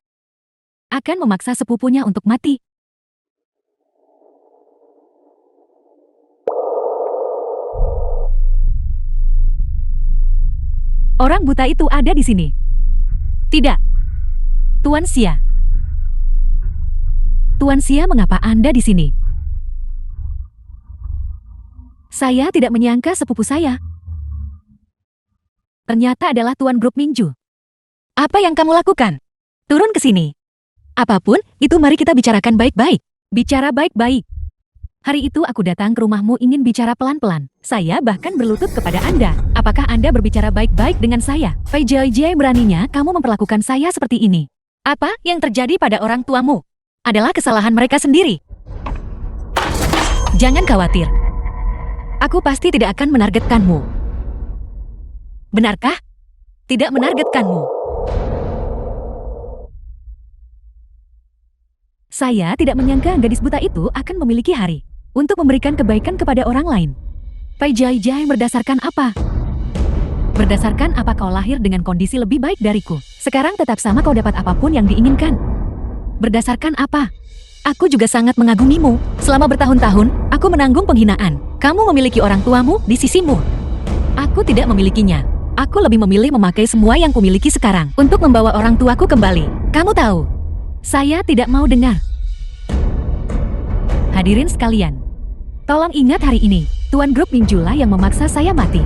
akan memaksa sepupunya untuk mati. Orang buta itu ada di sini. Tidak. Tuan Xia. Tuan Xia, mengapa Anda di sini? Saya tidak menyangka sepupu saya ternyata adalah Tuan Grup Mingju. Apa yang kamu lakukan? Turun ke sini. Apapun, itu mari kita bicarakan baik-baik. Bicara baik-baik. Hari itu aku datang ke rumahmu ingin bicara pelan-pelan. Saya bahkan berlutut kepada Anda. Apakah Anda berbicara baik-baik dengan saya? Fei Jiaijie, beraninya kamu memperlakukan saya seperti ini. Apa yang terjadi pada orang tuamu? Adalah kesalahan mereka sendiri. Jangan khawatir. Aku pasti tidak akan menargetkanmu. Benarkah? Tidak menargetkanmu. Saya tidak menyangka gadis buta itu akan memiliki hari untuk memberikan kebaikan kepada orang lain. Fei Jiaijie, berdasarkan apa? Berdasarkan apa kau lahir dengan kondisi lebih baik dariku? Sekarang tetap sama kau dapat apapun yang diinginkan. Berdasarkan apa? Aku juga sangat mengagumimu. Selama bertahun-tahun, aku menanggung penghinaan. Kamu memiliki orang tuamu di sisimu. Aku tidak memilikinya. Aku lebih memilih memakai semua yang kumiliki sekarang untuk membawa orang tuaku kembali. Kamu tahu, saya tidak mau dengar. Hadirin sekalian, tolong ingat hari ini, Tuan Grup Mingju lah yang memaksa saya mati.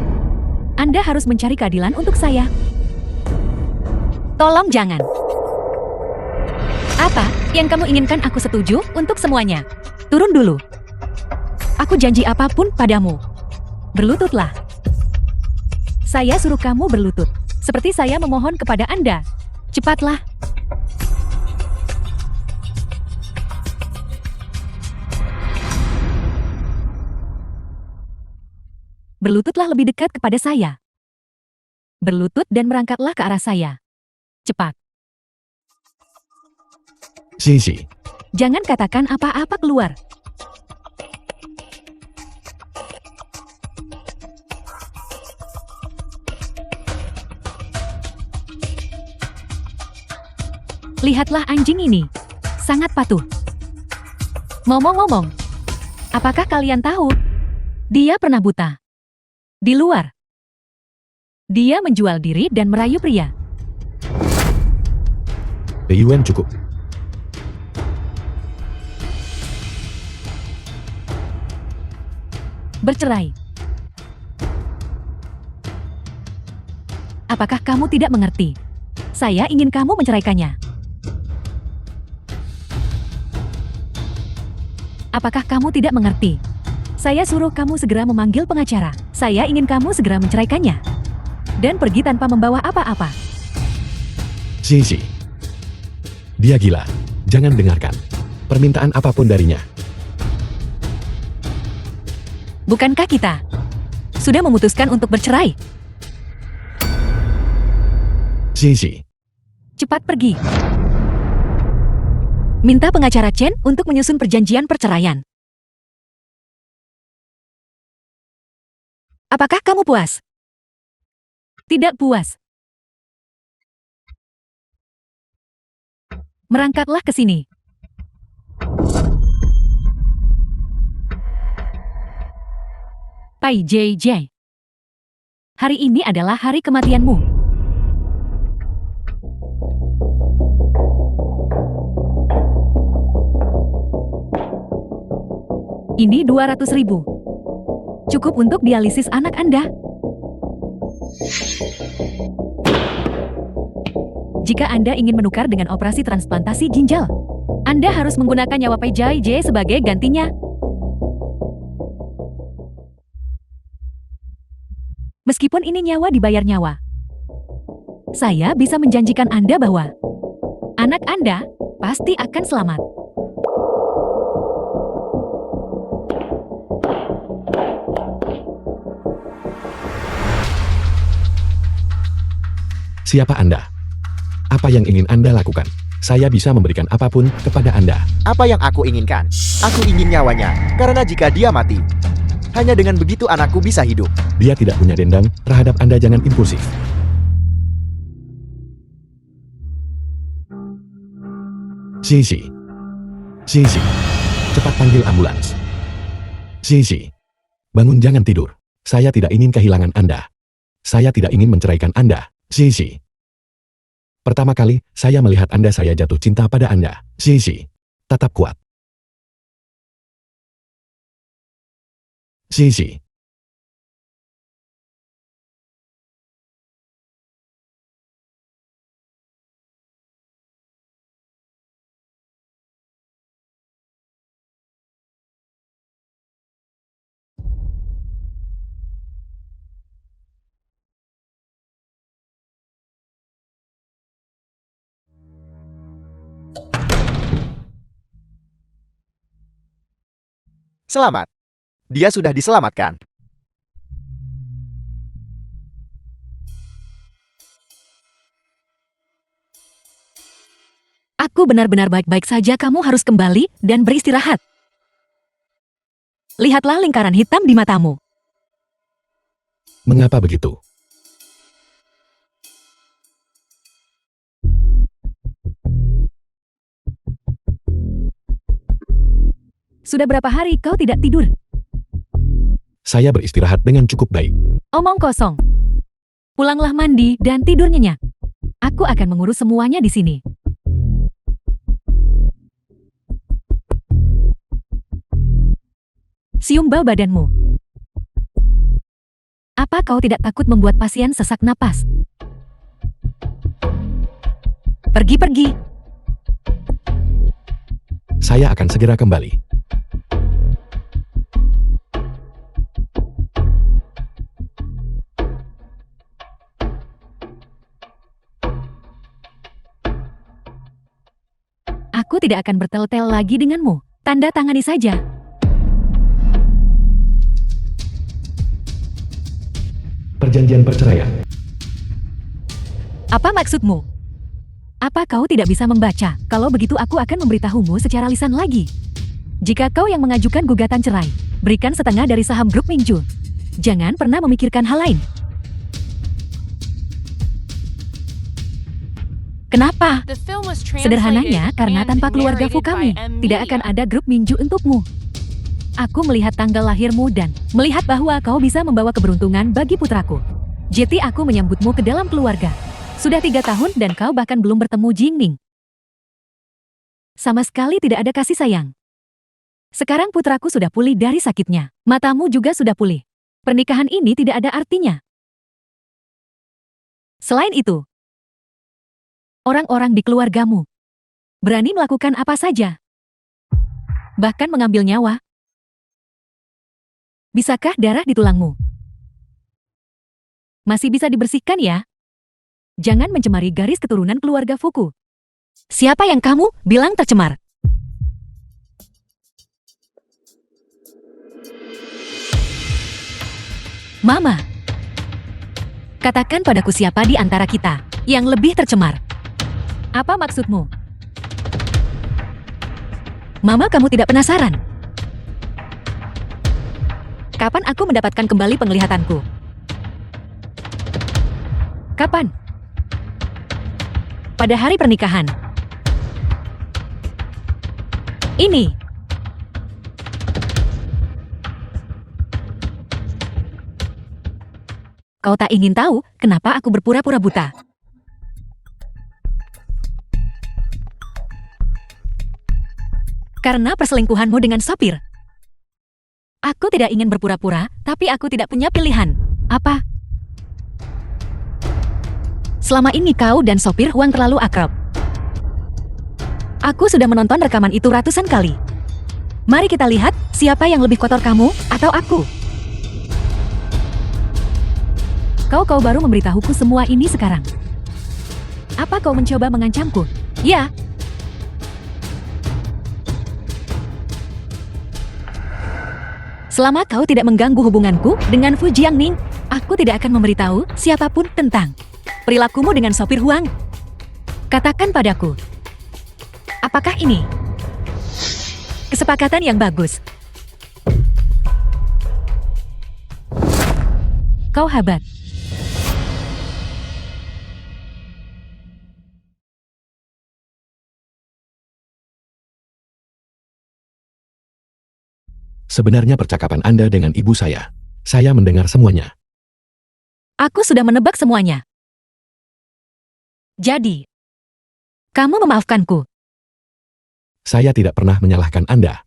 Anda harus mencari keadilan untuk saya. Tolong jangan. Apa yang kamu inginkan aku setuju untuk semuanya? Turun dulu. Aku janji apapun padamu. Berlututlah. Saya suruh kamu berlutut. Seperti saya memohon kepada Anda. Cepatlah. Berlututlah lebih dekat kepada saya. Berlutut dan merangkaklah ke arah saya. Cepat. Sisi. Jangan katakan apa-apa keluar. Lihatlah anjing ini. Sangat patuh. Ngomong-ngomong, apakah kalian tahu? Dia pernah buta. Di luar. Dia menjual diri dan merayu pria. Yuan cukup. Bercerai. Apakah kamu tidak mengerti? Saya ingin kamu menceraikannya. Apakah kamu tidak mengerti? Saya suruh kamu segera memanggil pengacara. Saya ingin kamu segera menceraikannya. Dan pergi tanpa membawa apa-apa. Sisi. Dia gila. Jangan dengarkan permintaan apapun darinya. Bukankah kita sudah memutuskan untuk bercerai? Sisi. Cepat pergi. Minta pengacara Chen untuk menyusun perjanjian perceraian. Apakah kamu puas? Tidak puas. Merangkaklah ke sini. Pai JJ. Hari ini adalah hari kematianmu. Ini 200.000. Cukup untuk dialisis anak Anda. Jika Anda ingin menukar dengan operasi transplantasi ginjal, Anda harus menggunakan nyawa Pai Jiaijie sebagai gantinya. Meskipun ini nyawa dibayar nyawa, saya bisa menjanjikan Anda bahwa anak Anda pasti akan selamat. Siapa Anda? Apa yang ingin Anda lakukan? Saya bisa memberikan apapun kepada Anda. Apa yang aku inginkan? Aku ingin nyawanya, karena jika dia mati, hanya dengan begitu anakku bisa hidup. Dia tidak punya dendam terhadap Anda, jangan impulsif. Sisi. Sisi. Cepat panggil ambulans. Sisi. Bangun, jangan tidur. Saya tidak ingin kehilangan Anda. Saya tidak ingin menceraikan Anda. Sisi. Pertama kali saya melihat Anda, saya jatuh cinta pada Anda. Sisi. Tetap kuat. Sisi. Selamat. Dia sudah diselamatkan. Aku benar-benar baik-baik saja, kamu harus kembali dan beristirahat. Lihatlah lingkaran hitam di matamu. Mengapa begitu? Sudah berapa hari kau tidak tidur? Saya beristirahat dengan cukup baik. Omong kosong. Pulanglah mandi dan tidur nyenyak. Aku akan mengurus semuanya di sini. Cium bau badanmu. Apa kau tidak takut membuat pasien sesak napas? Pergi-pergi. Saya akan segera kembali. Aku tidak akan bertel-tel lagi denganmu. Tanda tangani saja. Perjanjian perceraian. Apa maksudmu? Apa kau tidak bisa membaca? Kalau begitu aku akan memberitahumu secara lisan lagi. Jika kau yang mengajukan gugatan cerai, berikan setengah dari saham grup Mingju. Jangan pernah memikirkan hal lain. Kenapa? The film was translated Sederhananya, karena and tanpa keluarga narrated Fu kami, by M. tidak akan Media. ada grup Mingju untukmu. Aku melihat tanggal lahirmu dan melihat bahwa kau bisa membawa keberuntungan bagi putraku. Jadi aku menyambutmu ke dalam keluarga. Sudah 3 tahun dan kau bahkan belum bertemu Jingning. Sama sekali tidak ada kasih sayang. Sekarang putraku sudah pulih dari sakitnya. Matamu juga sudah pulih. Pernikahan ini tidak ada artinya. Selain itu, orang-orang di keluargamu berani melakukan apa saja. Bahkan mengambil nyawa. Bisakah darah di tulangmu masih bisa dibersihkan ya? Jangan mencemari garis keturunan keluarga Fuku. Siapa yang kamu bilang tercemar? Mama, katakan padaku siapa di antara kita yang lebih tercemar. Apa maksudmu? Mama, kamu tidak penasaran? Kapan aku mendapatkan kembali penglihatanku? Kapan? Pada hari pernikahan. Ini. Kau tak ingin tahu kenapa aku berpura-pura buta? Karena perselingkuhanmu dengan sopir. Aku tidak ingin berpura-pura, tapi aku tidak punya pilihan. Apa? Selama ini kau dan sopir Huang terlalu akrab. Aku sudah menonton rekaman itu ratusan kali. Mari kita lihat siapa yang lebih kotor, kamu atau aku. Kau baru memberitahuku semua ini sekarang. Apa kau mencoba mengancamku? Ya. Selama kau tidak mengganggu hubunganku dengan Fu Jiangning, aku tidak akan memberitahu siapapun tentang perilakumu dengan sopir Huang. Katakan padaku, apakah ini kesepakatan yang bagus? Kau hebat. Sebenarnya percakapan Anda dengan ibu saya mendengar semuanya. Aku sudah menebak semuanya. Jadi, kamu memaafkanku. Saya tidak pernah menyalahkan Anda.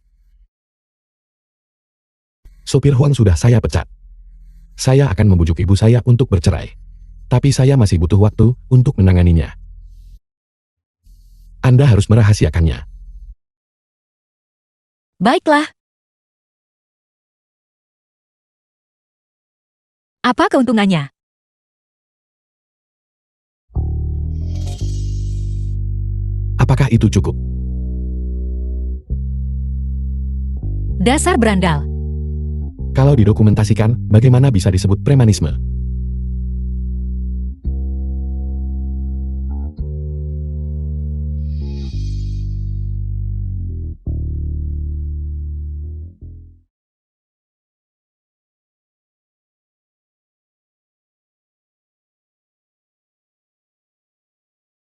Sopir Huang sudah saya pecat. Saya akan membujuk ibu saya untuk bercerai. Tapi saya masih butuh waktu untuk menanganinya. Anda harus merahasiakannya. Baiklah. Apa keuntungannya? Apakah itu cukup? Dasar berandal. Kalau didokumentasikan, bagaimana bisa disebut premanisme?